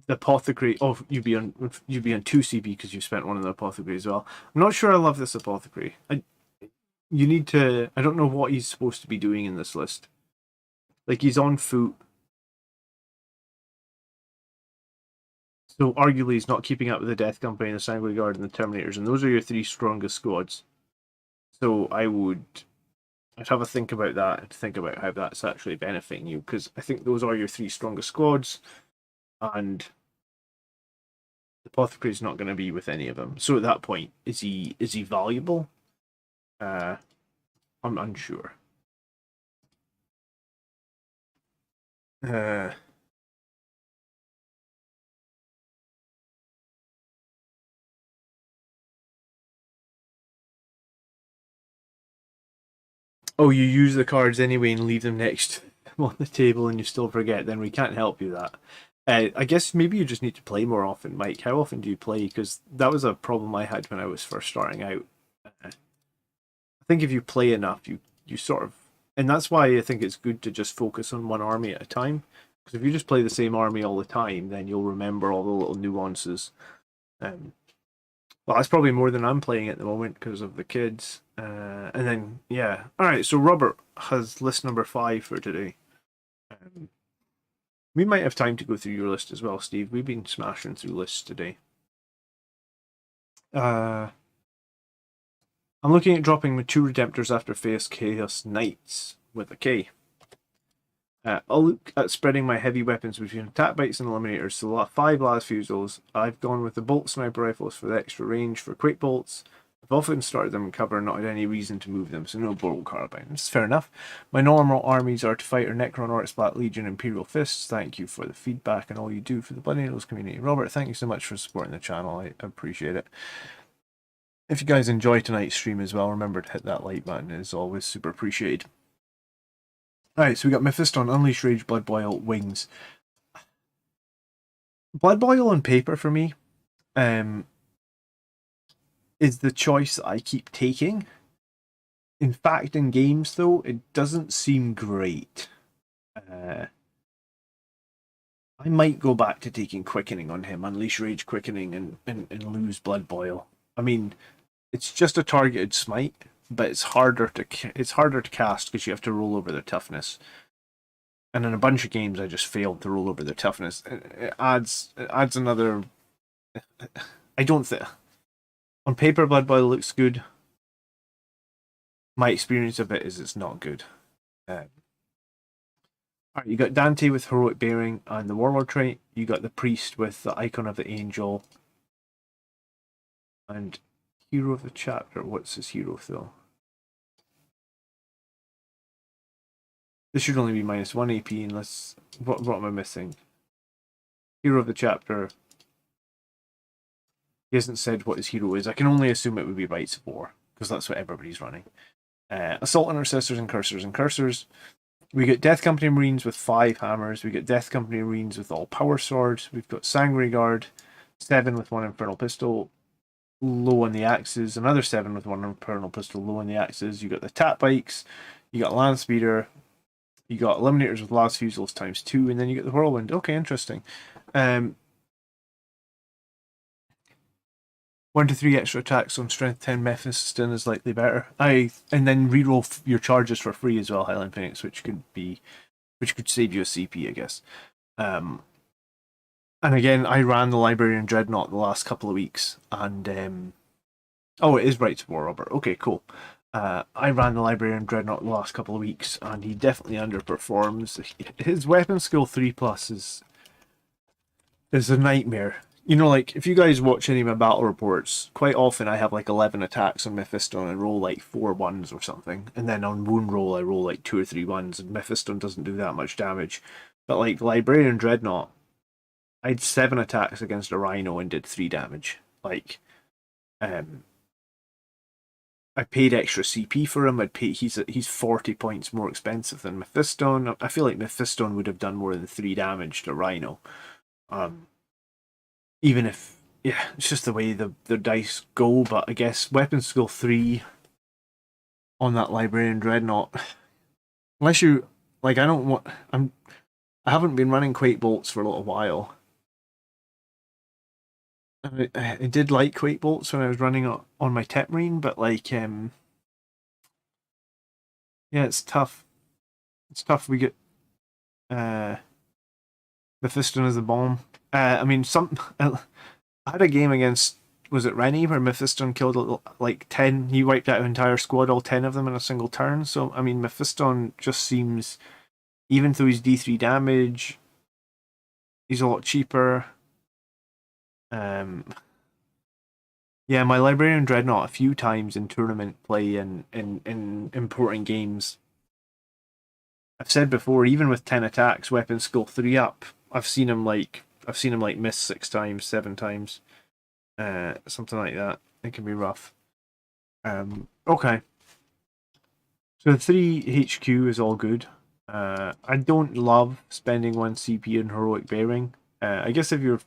the apothecary. Oh, you'd be on 2 CP because you spent one on the apothecary as well. I'm not sure I love this apothecary. You need to. I don't know what he's supposed to be doing in this list. Like, he's on foot, so arguably he's not keeping up with the Death Company, the Sanguinary Guard, and the Terminators, and those are your 3 strongest squads. So I'd have a think about that and think about how that's actually benefiting you, because I think those are your 3 strongest squads, and the Apothecary's not going to be with any of them. So at that point, is he valuable? I'm unsure. Oh, you use the cards anyway and leave them next on the table and you still forget, then we can't help you that. I guess maybe you just need to play more often, Mike. How often do you play? Because that was a problem I had when I was first starting out. I think if you play enough, you sort of... And that's why I think it's good to just focus on one army at a time. Because if you just play the same army all the time, then you'll remember all the little nuances. Well, that's probably more than I'm playing at the moment because of the kids. And then, yeah. Alright, so Robert has list number 5 for today. We might have time to go through your list as well, Steve. We've been smashing through lists today. I'm looking at dropping my 2 Redemptors after Face Chaos Knights with a K. I'll look at spreading my heavy weapons between attack bites and eliminators. So 5 las fusils. I've gone with the bolt sniper rifles for the extra range for quick bolts. I've often started them in cover and not had any reason to move them, so no bolt carbine. That's fair enough. My normal armies are to fighter, Necron, Orcs, Black Legion, Imperial Fists. Thank you for the feedback and all you do for the Blood Angels community. Robert, thank you so much for supporting the channel. I appreciate it. If you guys enjoy tonight's stream as well, remember to hit that like button. It is always super appreciated. Alright, so we got Mephiston, Unleash Rage, Blood Boil, Wings. Blood Boil on paper for me is the choice that I keep taking. In fact, in games though, it doesn't seem great. I might go back to taking Quickening on him, Unleash Rage, Quickening, and lose Blood Boil. I mean, it's just a targeted smite, but it's harder to cast because you have to roll over their toughness. And in a bunch of games, I just failed to roll over their toughness. It adds another. I don't think on paper Blood Boil looks good. My experience of it is it's not good. Alright, you got Dante with Heroic Bearing and the Warlord trait. You got the Priest with the Icon of the Angel. And Hero of the Chapter. What's his hero though? This should only be minus 1 AP unless... What am I missing? Hero of the Chapter. He hasn't said what his hero is. I can only assume it would be Rites of War, because that's what everybody's running. Assault Intercessors and Cursors. We got Death Company Marines with 5 hammers. We got Death Company Marines with all power swords. We've got Sanguinary Guard, 7 with 1 Infernal Pistol, low on the axes. Another 7 with 1 Infernal Pistol, low on the axes. You got the Tat Bikes. You got Land Speeder. You got Eliminators with Las Fusils times 2, and then you got the Whirlwind. Okay, interesting. 1 to 3 extra attacks on Strength 10 Mephiston is likely better. And then reroll your charges for free as well, Highland Phoenix, which could save you a CP, I guess. And again, I ran the Librarian Dreadnought the last couple of weeks, and oh, it is Rites of War, Robert. Okay, cool. I ran the Librarian Dreadnought the last couple of weeks, and he definitely underperforms. His weapon skill 3+ is a nightmare. You know, like, if you guys watch any of my battle reports, quite often I have like 11 attacks on Mephiston and roll like 4 1s or something. And then on wound roll, I roll like 2 or 3 1s, and Mephiston doesn't do that much damage. But like Librarian Dreadnought, I had 7 attacks against a Rhino and did 3 damage. Like, I paid extra CP for him. He's 40 points more expensive than Mephiston. I feel like Mephiston would have done more than 3 damage to Rhino. Even if, yeah, it's just the way the dice go, but I guess weapon skill 3 on that Librarian Dreadnought, unless you, like, I haven't been running Quake Bolts for a little while, I did like Quake Bolts when I was running on my Tep Marine, but like, yeah, it's tough. It's tough. We get uh, Mephiston as a bomb. I mean, I had a game against, was it Rennie, where Mephiston killed like 10, he wiped out an entire squad, all 10 of them in a single turn. So, I mean, Mephiston just seems, even though he's D3 damage, he's a lot cheaper. Um, yeah, my Librarian Dreadnought a few times in tournament play and in important games. I've said before, even with 10 attacks, weapon skill 3 up, I've seen him like miss 6 times, 7 times. Something like that. It can be rough. Okay. So the 3 HQ is all good. I don't love spending 1 CP in Heroic Bearing. I guess if you're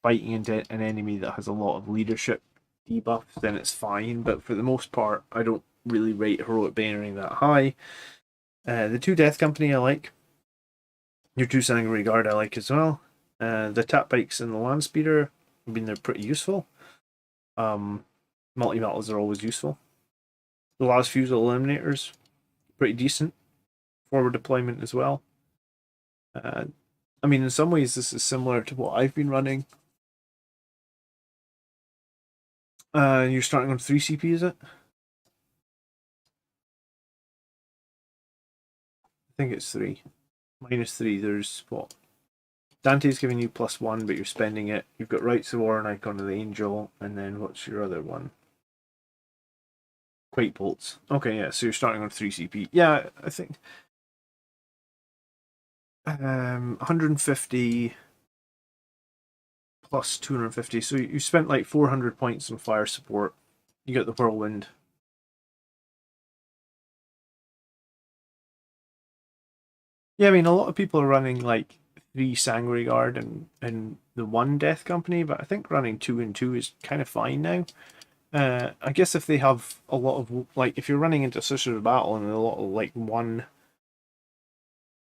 fighting into an enemy that has a lot of leadership debuffs, then it's fine. But for the most part, I don't really rate Heroic Bearing that high. The 2 Death Company I like. Your 2 Sanguinary Guard I like as well. The Tap Bikes and the Land Speeder, I mean, they're pretty useful. Multi-metals are always useful. The last Fusel Eliminators, pretty decent. Forward deployment as well. I mean, in some ways, this is similar to what I've been running. You're starting on 3 CP, is it? I think it's 3. -3, there's what? Dante's giving you +1, but you're spending it. You've got Rights of War and Icon of the Angel, and then what's your other one? Quake Bolts. Okay, yeah, so you're starting on 3 CP. Yeah, I think 150 plus 250. So you spent like 400 points on fire support. You get the Whirlwind. Yeah, I mean, a lot of people are running like 3 Sanguinary Guard and the 1 Death Company, but I think running 2 and 2 is kind of fine now. I guess if they have a lot of, like, if you're running into Sisters of Battle and a lot of like one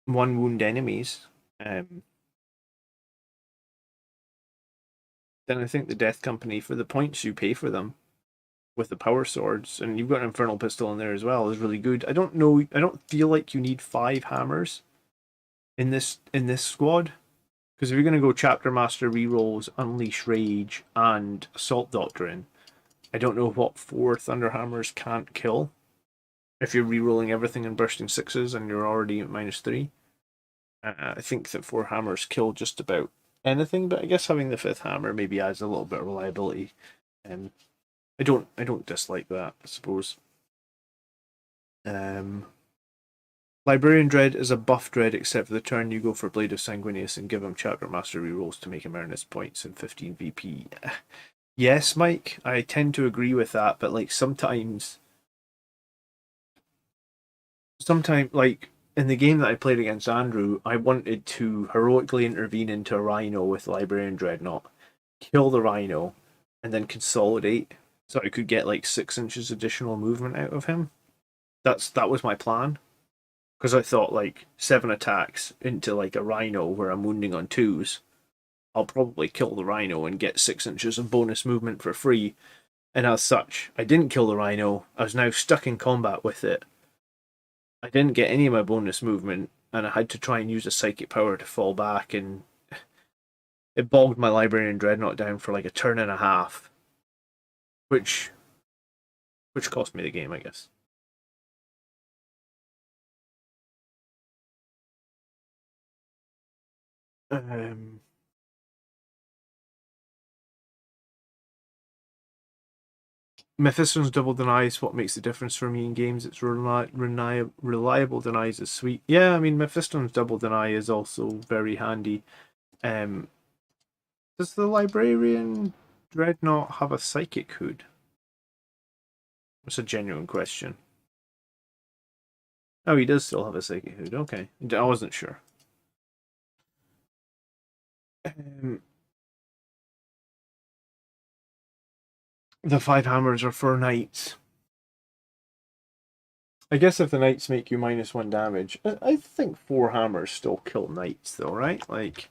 wound enemies, then I think the Death Company, for the points you pay for them with the power swords, and you've got an Infernal Pistol in there as well, is really good. I don't feel like you need 5 hammers in this squad. Because if you're going to go Chapter Master rerolls, Unleash Rage, and Assault Doctrine, I don't know what 4 Thunderhammers can't kill. If you're rerolling everything and bursting 6s and you're already at -3, I think that 4 hammers kill just about anything. But I guess having the 5th hammer maybe adds a little bit of reliability. I don't dislike that, I suppose. Librarian Dread is a buff Dread, except for the turn you go for Blade of Sanguinius and give him Chapter Master rerolls to make him earn his points in 15 VP. Yes, Mike, I tend to agree with that, but like sometimes like in the game that I played against Andrew, I wanted to heroically intervene into a Rhino with Librarian Dreadnought, kill the Rhino, and then consolidate so I could get like 6 inches additional movement out of him. That was my plan. Because I thought like 7 attacks into like a Rhino where I'm wounding on 2s, I'll probably kill the Rhino and get 6 inches of bonus movement for free. And as such, I didn't kill the Rhino. I was now stuck in combat with it. I didn't get any of my bonus movement, and I had to try and use a psychic power to fall back, and it bogged my Librarian Dreadnought down for like a turn and a half, which cost me the game, I guess. Um, Mephiston's double denies what makes the difference for me in games. It's reliable denies is sweet. Yeah, I mean Mephiston's double deny is also very handy. Um, does the Librarian Dreadnought have a psychic hood? That's a genuine question. Oh, he does still have a psychic hood. Okay, I wasn't sure. The 5 hammers are for knights. I guess if the knights make you -1 damage, I think 4 hammers still kill knights, though, right? Like,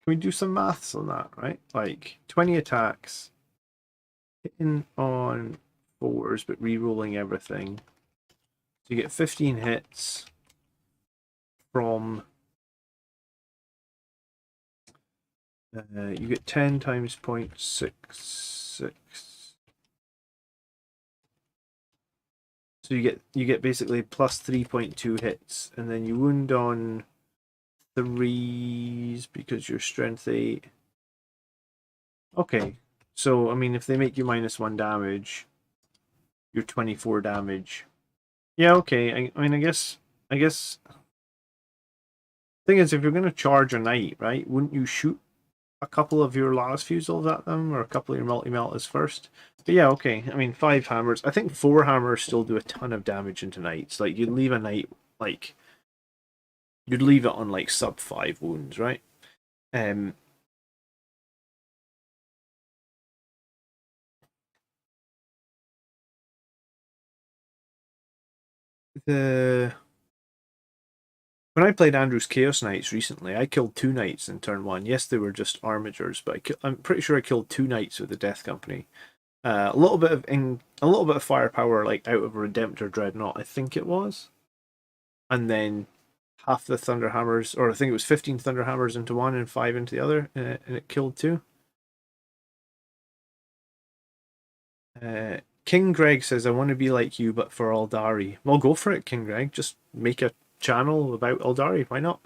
we do some maths on that, right? Like 20 attacks, hitting on 4s, but re-rolling everything. So you get 15 hits from... you get 10 times 0.66. So you get basically plus 3.2 hits, and then you wound on 3s because you're strength 8. Okay, so I mean, if they make you -1 damage, you're 24 damage. Yeah, okay. I mean, I guess. Thing is, if you're going to charge a knight, right? Wouldn't you shoot a couple of your last fusils at them, or a couple of your multi-meltas first? But yeah, okay. I mean, 5 hammers. I think 4 hammers still do a ton of damage into knights. Like, you'd leave a knight, like, you'd leave it on like sub 5 wounds, right? The When I played Andrew's Chaos Knights recently, I killed 2 knights in turn 1. Yes, they were just armatures, but I'm pretty sure I killed 2 knights with the Death Company. A little bit of firepower, like out of Redemptor Dreadnought, I think it was, and then half the Thunderhammers, or I think it was 15 Thunderhammers into one and 5 into the other, and it killed 2. King Greg says, "I want to be like you, but for Aldari." Well, go for it, King Greg. Just make a channel about Aldari. Why not?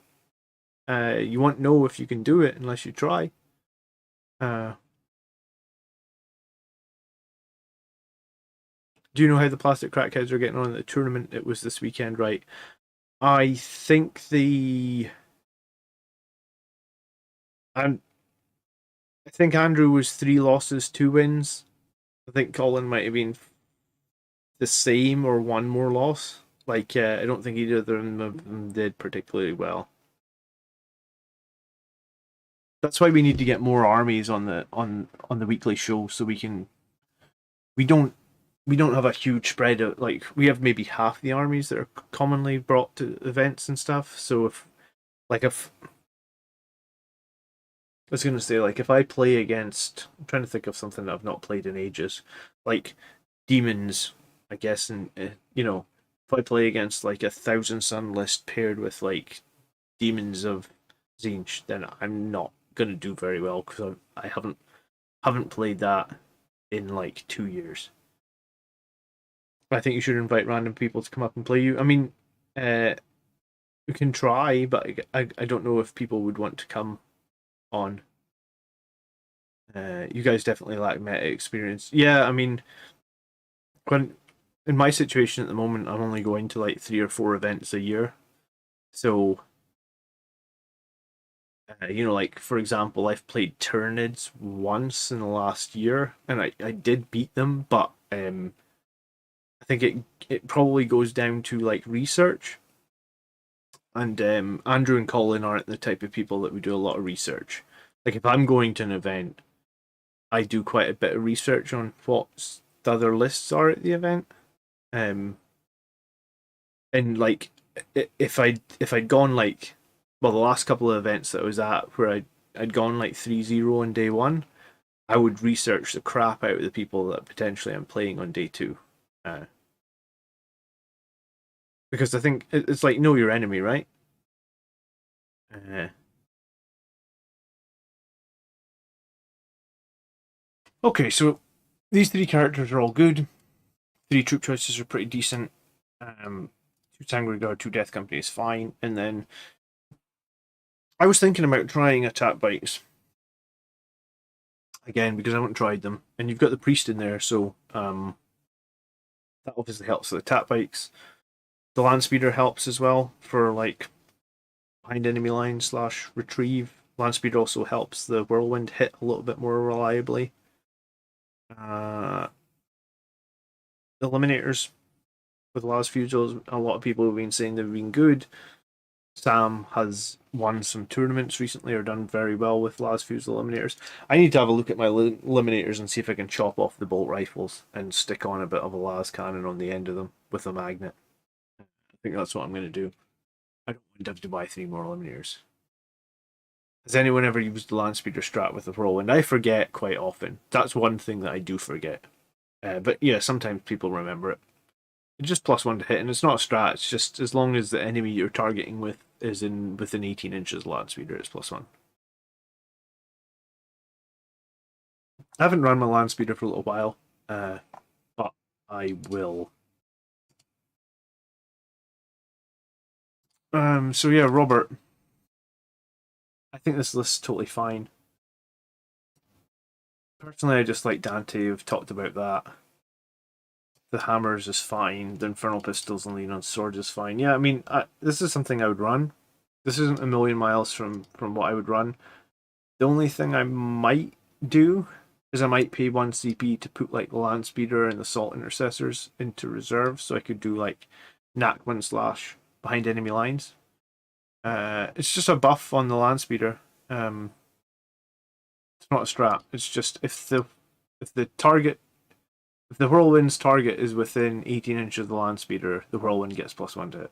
You won't know if you can do it unless you try. Do you know how the plastic crackheads are getting on at the tournament? It was this weekend, right? I think I think Andrew was 3 losses, 2 wins. I think Colin might have been the same or 1 more loss. Like, I don't think either of them did particularly well. That's why we need to get more armies on the weekly show, so we don't have a huge spread of, like, we have maybe half the armies that are commonly brought to events and stuff. So if I was gonna say, like, if I play against, I'm trying to think of something that I've not played in ages, like demons, I guess, and if I play against like a Thousand Sun list paired with like demons of Zinch, then I'm not gonna do very well because I haven't played that in like 2 years. I think you should invite random people to come up and play you. I mean, we can try, but I don't know if people would want to come on. You guys definitely lack meta experience. Yeah, I mean, when in my situation at the moment, I'm only going to like 3 or 4 events a year. So, like for example, I've played Tyranids once in the last year, and I did beat them, but I think it probably goes down to like research. And Andrew and Colin aren't the type of people that would do a lot of research. Like if I'm going to an event, I do quite a bit of research on what the other lists are at the event. And like if I'd gone like, well, the last couple of events that I was at where I'd gone like 3-0 on day 1, I would research the crap out of the people that potentially I'm playing on day 2. Because I think it's like know your enemy, right? Okay, so these 3 characters are all good. 3 troop choices are pretty decent. 2 Sanguine Guard, 2 Death Company is fine. And then I was thinking about trying attack bikes again because I haven't tried them. And you've got the priest in there, so that obviously helps with attack bikes. The land speeder helps as well for like behind enemy lines / retrieve. Land speed also helps the whirlwind hit a little bit more reliably. Eliminators with Las Fugils, a lot of people have been saying they've been good. Sam has won some tournaments recently or done very well with Las Fugil Eliminators. I need to have a look at my Eliminators and see if I can chop off the bolt rifles and stick on a bit of a Las cannon on the end of them with a magnet. I think that's what I'm going to do. I don't want to have to buy 3 more Eliminators. Has anyone ever used the land speeder strat with the whirlwind? I forget quite often. That's one thing that I do forget. But yeah, sometimes people remember it. It's just +1 to hit, and it's not a strat. It's just as long as the enemy you're targeting with is within 18 inches land speeder, it's +1. I haven't run my land speeder for a little while, but I will. So yeah, Robert. I think this list's totally fine. Personally, I just like Dante. We've talked about that. The hammers is fine. The infernal pistols and lean on swords is fine. Yeah, I mean, this is something I would run. This isn't a million miles from what I would run. The only thing I might do is I might pay 1 CP to put like the land speeder and the assault intercessors into reserve, so I could do like Nakman slash behind enemy lines. It's just a buff on the land speeder. It's not a strat. It's just if the whirlwind's target is within 18 inches of the land speeder, the whirlwind gets +1 to hit.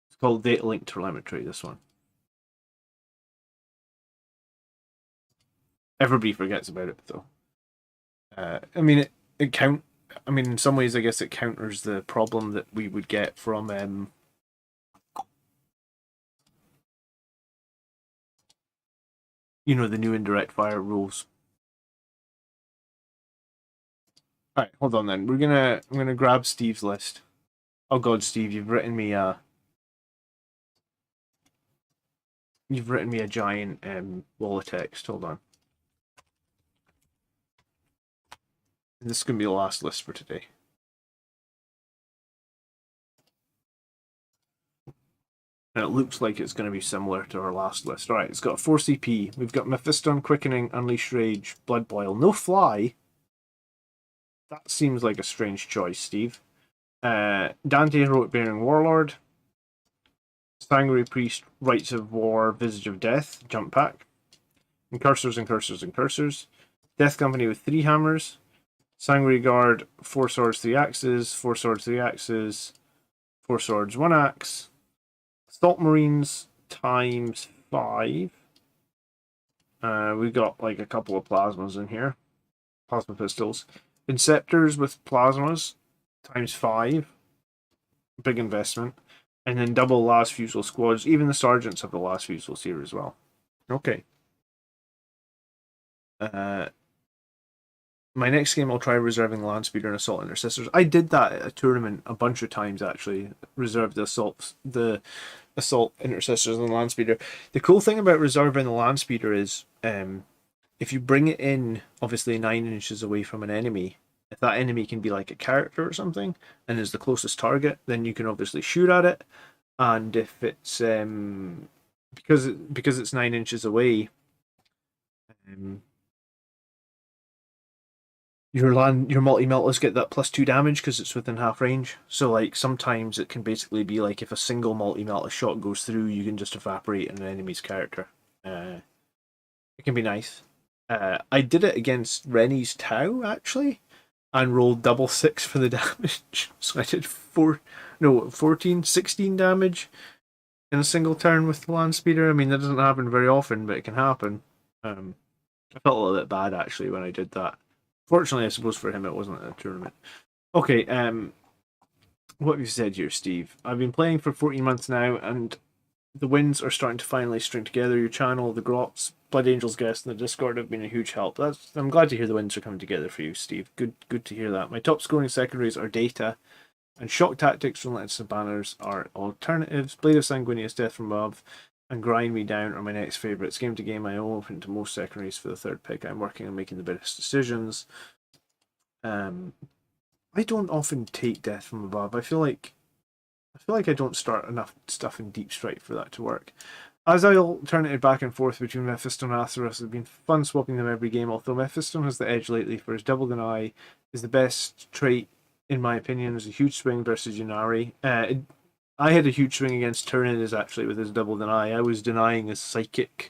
It's called data link telemetry, this one. Everybody forgets about it though. I mean, I mean, in some ways, I guess it counters the problem that we would get from the new indirect fire rules. All right, hold on then. I'm gonna grab Steve's list. Oh God, Steve, you've written me a giant wall of text. Hold on. And this is gonna be the last list for today. And it looks like it's going to be similar to our last list. Alright, it's got 4 CP. We've got Mephiston, Quickening, Unleash Rage, Blood Boil. No Fly. That seems like a strange choice, Steve. Dante, Heroic Bearing Warlord. Sanguinary Priest, Rites of War, Visage of Death, Jump Pack. And Cursors and Cursors and Cursors. Death Company with 3 hammers. Sanguinary Guard, 4 swords, 3 axes. 4 swords, 3 axes. 4 swords, 1 axe. Assault Marines times 5. We got like a couple of plasmas in here. Plasma pistols. Inceptors with plasmas times 5. Big investment. And then double last fusel squads. Even the sergeants have the last fusels here as well. Okay. My next game I'll try reserving land speeder and assault intercessors. I did that at a tournament a bunch of times actually. Reserved the assault intercessors and the land speeder. The cool thing about reserving the land speeder is if you bring it in obviously 9 inches away from an enemy, if that enemy can be like a character or something and is the closest target, then you can obviously shoot at it. And if it's because it's 9 inches away, your multi-meltas get that +2 damage because it's within half range. So like sometimes it can basically be like if a single multi-melta shot goes through, you can just evaporate an enemy's character. It can be nice. I did it against Rennie's Tau actually, and rolled double 6 for the damage. So I did 16 damage in a single turn with the land speeder. I mean that doesn't happen very often, but it can happen. I felt a little bit bad actually when I did that. Fortunately, I suppose for him it wasn't a tournament. Okay, what have you said here, Steve? I've been playing for 14 months now, and the wins are starting to finally string together. Your channel, the Grots, Blood Angels guest, and the Discord have been a huge help. I'm glad to hear the wins are coming together for you, Steve. Good to hear that. My top scoring secondaries are Data, and Shock Tactics from Let's and Banners are alternatives. Blade of Sanguinius, Death from Above, and Grind Me Down are my next favourites. Game to game, I open to most secondaries for the third pick. I'm working on making the best decisions. I don't often take Death from Above. I feel like I don't start enough stuff in Deep Strike for that to work. As I alternated back and forth between Mephiston and Atheros, it's been fun swapping them every game, although Mephiston has the edge lately for his Double Deny is the best trait, in my opinion. There's a huge swing versus Yunari. I had a huge swing against Tyranids actually with his Double Deny. I was denying his Psychic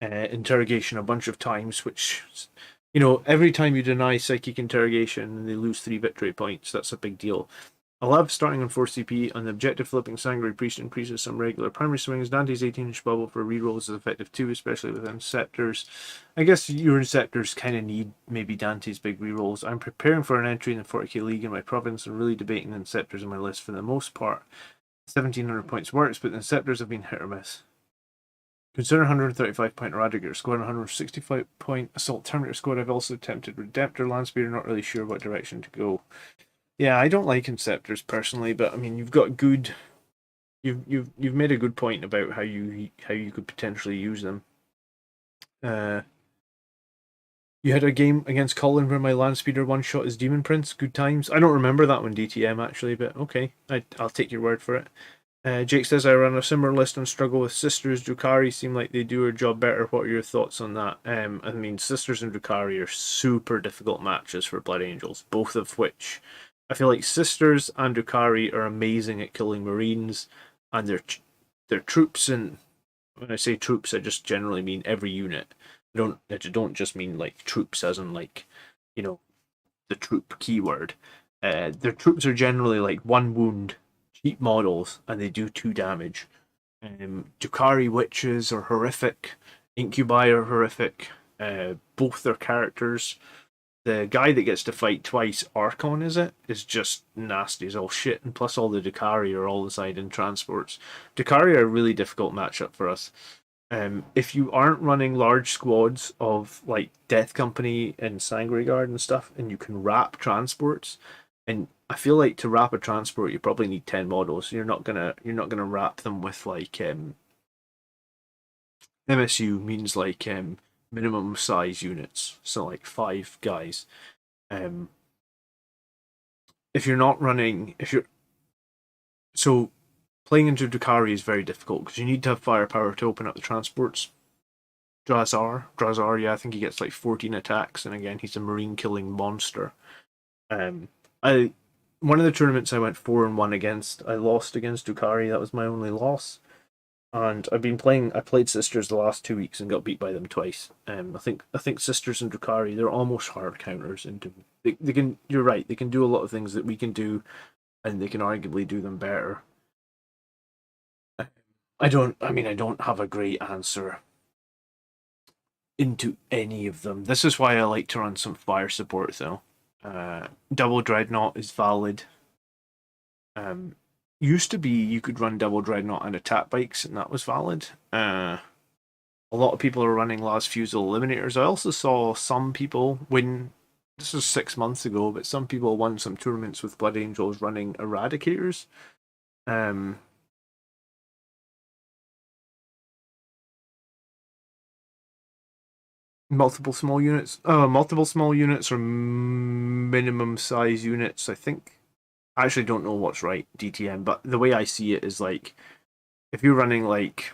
interrogation a bunch of times, which, every time you deny Psychic interrogation, they lose 3 victory points. That's a big deal. I love starting on 4 CP, and the objective flipping Sanguinary Priest increases some regular primary swings. Dante's 18-inch bubble for rerolls is effective too, especially with Inceptors. I guess your Inceptors kind of need maybe Dante's big rerolls. I'm preparing for an entry in the 40k League in my province and really debating the Inceptors on my list for the most part. 1700 points works, but the Inceptors have been hit or miss. Consider 135 point Eradicator squad and 165 point Assault Terminator squad. I've also attempted Redemptor Landspeeder, not really sure what direction to go. Yeah, I don't like Inceptors personally, but I mean you've got good you've made a good point about how you could potentially use them. You had a game against Colin where my Landspeeder one shot is Demon Prince. Good times. I don't remember that one DTM actually, but okay, I'll take your word for it. Jake says I run a similar list and struggle with Sisters. Drukhari seem like they do their job better. What are your thoughts on that? I mean, Sisters and Drukhari are super difficult matches for Blood Angels, both of which I feel like Sisters and Drukhari are amazing at killing Marines, and their troops. And when I say troops, I just generally mean every unit. I don't just mean like troops as in like, you know, the troop keyword. Their troops are generally like 1 wound, cheap models, and they do 2 damage. Drukhari witches are horrific. Incubi are horrific. Both their characters. The guy that gets to fight twice, Archon, is just nasty as all shit. And plus all the Drukhari are all the side in transports. Drukhari are a really difficult matchup for us. If you aren't running large squads of like Death Company and Sanguinary Guard and stuff, and you can wrap transports, and I feel like to wrap a transport you probably need 10 models. You're not gonna wrap them with like MSU means like minimum size units, so like 5 guys. If you're not running, if you're so playing into Drukhari is very difficult because you need to have firepower to open up the transports. Drazar, yeah, I think he gets like 14 attacks, and again, he's a marine killing monster. I One of the tournaments I went 4-1 against, I lost against Drukhari. That was my only loss, and I played Sisters the last 2 weeks and got beat by them twice. I think Sisters and Drukhari, they're almost hard counters into. They can. You're right. They can do a lot of things that we can do, and they can arguably do them better. I don't have a great answer into any of them. This is why I like to run some fire support though. Double Dreadnought is valid. Used to be you could run Double Dreadnought and attack bikes, and that was valid. A lot of people are running Las Fusel Eliminators. I also saw some people win. This was 6 months ago, but some people won some tournaments with Blood Angels running Eradicators. Multiple small units. Multiple small units or minimum size units. I think. I actually don't know what's right, DTM, but the way I see it is like, if you're running like,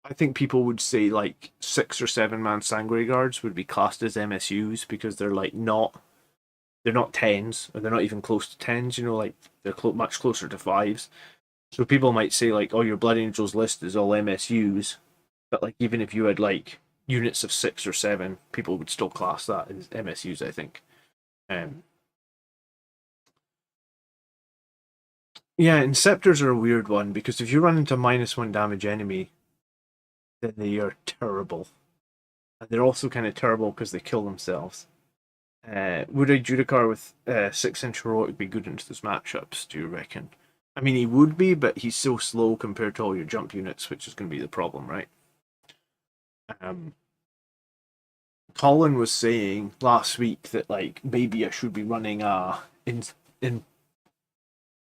I think people would say like 6 or 7 man Sanguinary Guards would be classed as MSUs because they're like they're not 10s, or they're not even close to 10s. You know, like they're much closer to 5s. So people might say like, oh, your Blood Angels list is all MSUs, but like even if you had like units of 6 or 7, people would still class that as MSUs, I think. Yeah, Inceptors are a weird one because if you run into -1 damage enemy, then they are terrible. And they're also kind of terrible because they kill themselves. Would a Judicar with 6-inch heroic be good into those matchups, do you reckon? I mean, he would be, but he's so slow compared to all your jump units, which is going to be the problem, right? Colin was saying last week that like maybe I should be running in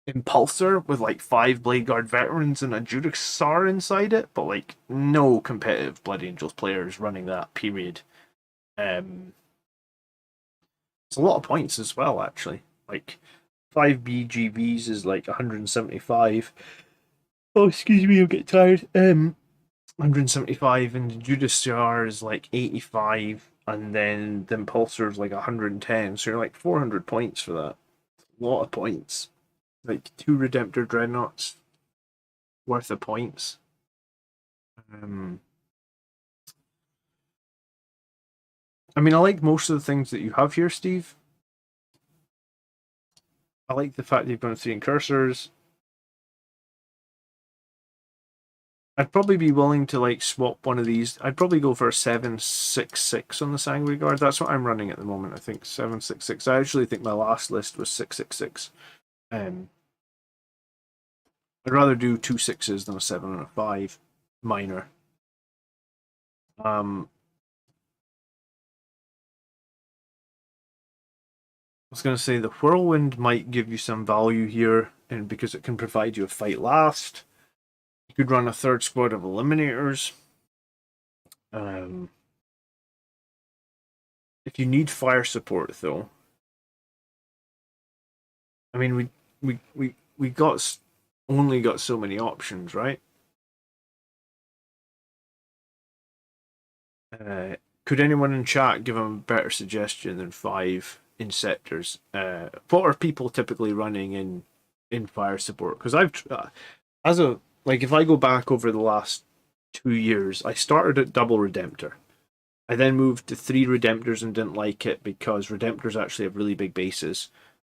Impulsor with like 5 Blade Guard veterans and a Judicar inside it, but like no competitive Blood Angels players running that, period. It's a lot of points as well, actually. Like 5 BGVs is like 175. Oh, excuse me, I'm getting tired. 175, and the Judicar is like 85, and then the Impulsor is like 110. So you're like 400 points for that. A lot of points. Like 2 Redemptor Dreadnoughts worth of points. I mean, I like most of the things that you have here, Steve. I like the fact you've gone 3 incursors. I'd probably be willing to like swap one of these. I'd probably go for a 766 on the Sanguine Guard. That's what I'm running at the moment. I think 766. I actually think my last list was 666. I'd rather do 2 6s than a 7 and a 5 minor. I was going to say the Whirlwind might give you some value here, and because it can provide you a fight last. You could run a 3rd squad of Eliminators. If you need fire support, though, I mean, we got only got so many options, right? Could anyone in chat give them a better suggestion than 5 Inceptors? What are people typically running in fire support? Because if I go back over the last 2 years, I started at double Redemptor. I then moved to 3 Redemptors and didn't like it because Redemptors actually have really big bases,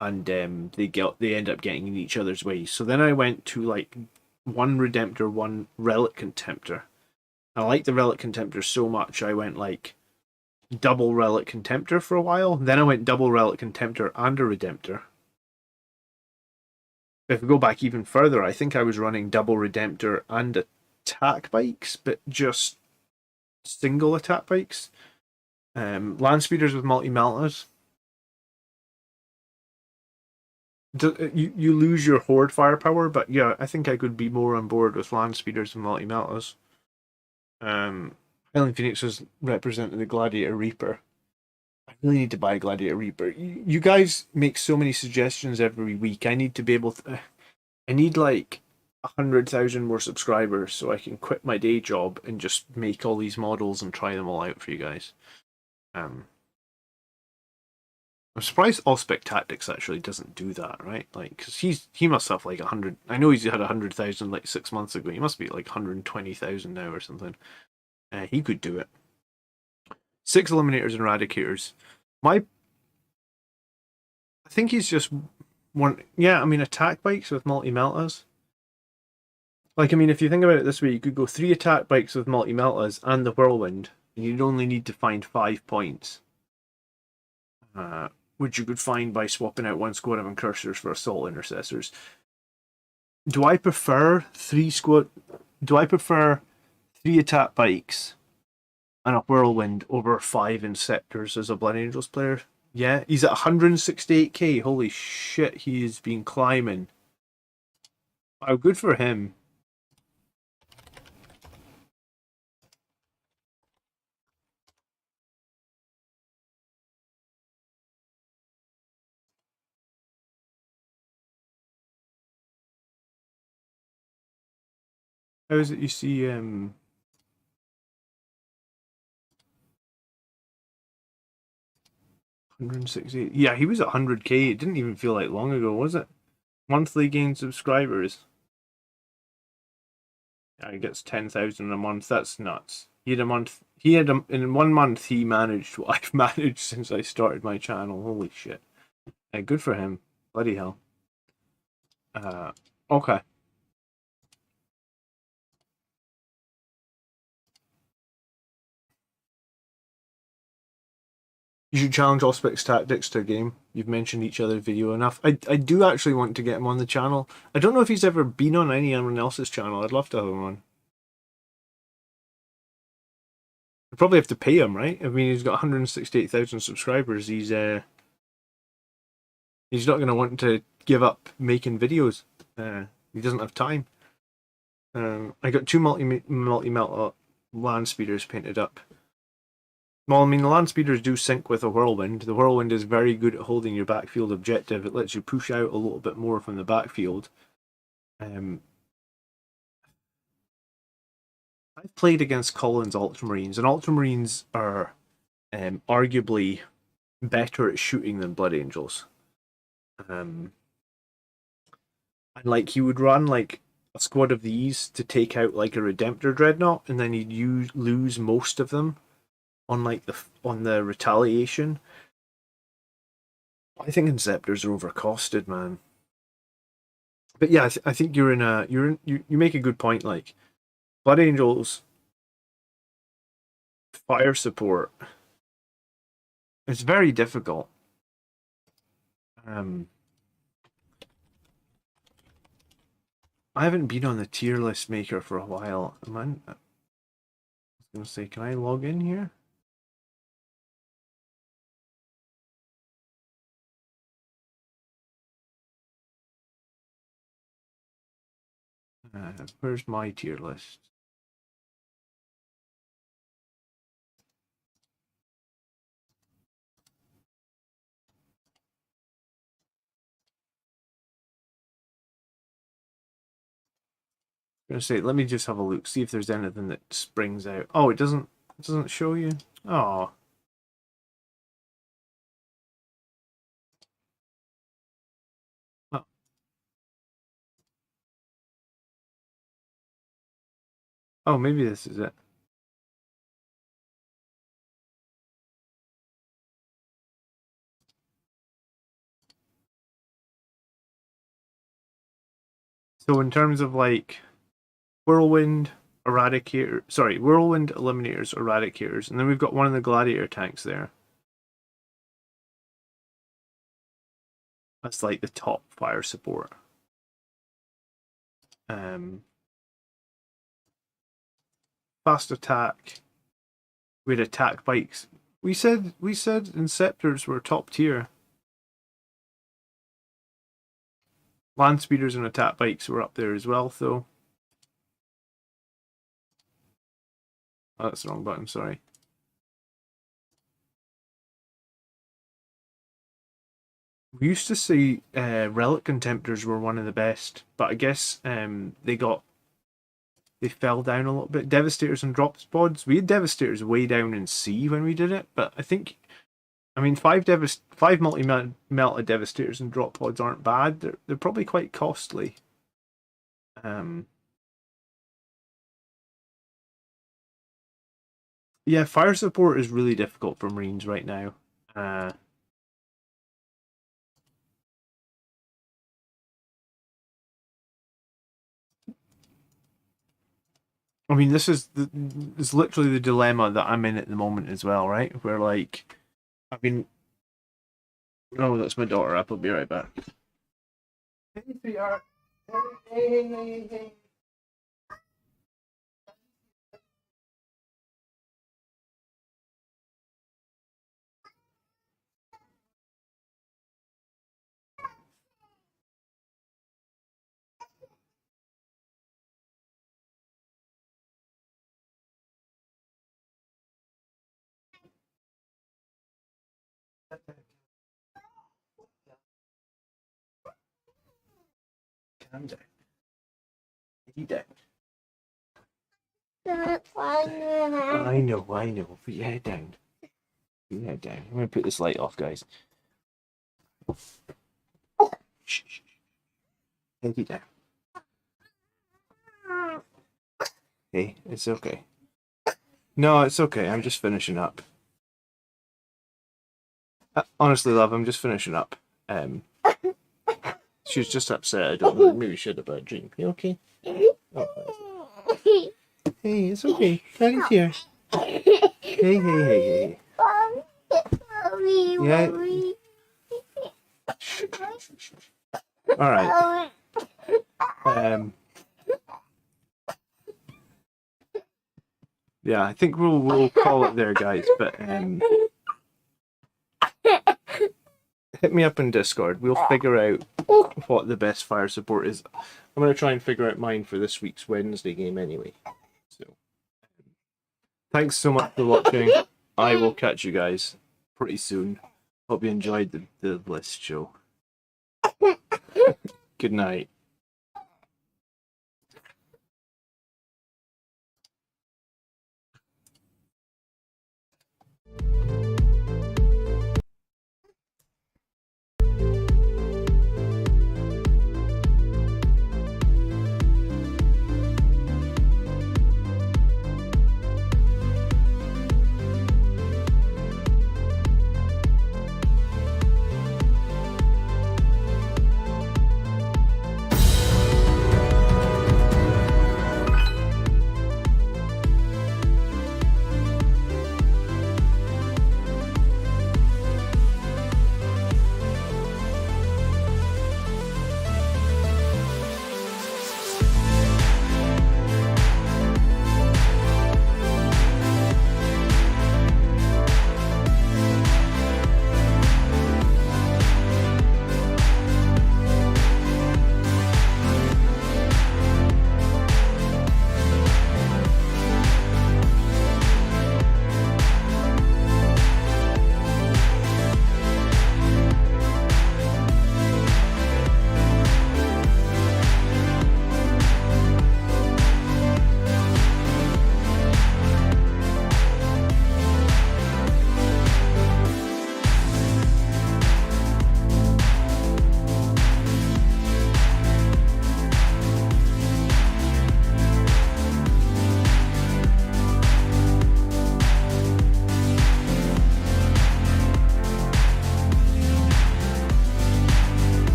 and they end up getting in each other's way. So then I went to like 1 Redemptor, 1 Relic Contemptor. I like the Relic Contemptor so much, I went like double Relic Contemptor for a while. Then I went double Relic Contemptor and a Redemptor. If we go back even further, I think I was running double Redemptor and attack bikes, but just single attack bikes. Land speeders with multi-meltas. You lose your horde firepower, but yeah, I think I could be more on board with land speeders and multi-meltas. Highland Phoenix is representing the Gladiator Reaper. I really need to buy a Gladiator Reaper. You guys make so many suggestions every week. I need to be able to. I need like 100,000 more subscribers so I can quit my day job and just make all these models and try them all out for you guys. I'm surprised Allspec Tactics actually doesn't do that, right? Like, because he must have like 100. I know he's had 100,000 like 6 months ago. He must be like 120,000 now or something. He could do it. 6 Eliminators and Eradicators. I think he's just one. Yeah, I mean, attack bikes with multi-meltas. Like, I mean, if you think about it this way, you could go 3 attack bikes with multi-meltas and the Whirlwind, and you'd only need to find 5 points. Which you could find by swapping out 1 squad of Incursors for Assault Intercessors. Do I prefer 3 attack bikes and a Whirlwind over 5 Inceptors as a Blood Angels player? Yeah, he's at 168k. Holy shit, he's been climbing. Wow, good for him. How is it you see 168? Yeah, he was at 100k. It didn't even feel like long ago, was it? Monthly gain subscribers. Yeah, he gets 10,000 a month. That's nuts. In 1 month he managed what I've managed since I started my channel. Holy shit. Good for him. Bloody hell. Okay. You should challenge Allspec's Tactics to a game. You've mentioned each other video enough. I do actually want to get him on the channel. I don't know if he's ever been on anyone else's channel. I'd love to have him on. I'd probably have to pay him, right? I mean, he's got 168,000 subscribers. He's not going to want to give up making videos. He doesn't have time. I got 2 multi-melt land speeders painted up. Well, I mean, the land speeders do sync with a Whirlwind. The Whirlwind is very good at holding your backfield objective. It lets you push out a little bit more from the backfield. I've played against Colin's Ultramarines, and Ultramarines are arguably better at shooting than Blood Angels. And like, he would run like a squad of these to take out like a Redemptor Dreadnought, and then he'd lose most of them on like the retaliation. I think Inceptors are overcosted, man. But yeah, I think you make a good point. Like Blood Angels fire support, it's very difficult. I haven't been on the tier list maker for a while. I was gonna say, can I log in here? Where's my tier list? I'm gonna say, let me just have a look, see if there's anything that springs out. Oh, it doesn't show you. Oh. Oh. Oh, maybe this is it. So in terms of like Whirlwind Eradicator, sorry, Whirlwind Eliminators, Eradicators, and then we've got one of the Gladiator tanks there. That's like the top fire support. Fast attack. We had attack bikes. We said Inceptors were top tier. Land speeders and attack bikes were up there as well, though. Oh, that's the wrong button, sorry. We used to say Relic Contemptors were one of the best, but I guess they fell down a little bit. Devastators and drop pods. We had Devastators way down in C when we did it, but I mean, five multi-melted Devastators and drop pods aren't bad. They're probably quite costly. Yeah, fire support is really difficult for Marines right now. I mean, this is literally the dilemma that I'm in at the moment as well, right? Where like, I've been. Oh, that's my daughter. I'll be right back. Hey, sweetheart. Hey. Calm down. Eat down. I know. Put your head down. Put your head down. I'm gonna put this light off, guys. Shh. Take it down. Hey, it's okay. No, it's okay. I'm just finishing up. Honestly, love, I'm just finishing up. She was just upset. I don't know. Maybe she had a bad dream. You okay? Oh, hey, it's okay. Daddy's here. Hey. Yeah. All right. Yeah, I think we'll call it there, guys. But hit me up in Discord. We'll figure out what the best fire support is. I'm gonna try and figure out mine for this week's Wednesday game anyway. So, thanks so much for watching. I will catch you guys pretty soon. Hope you enjoyed the list show. Good night.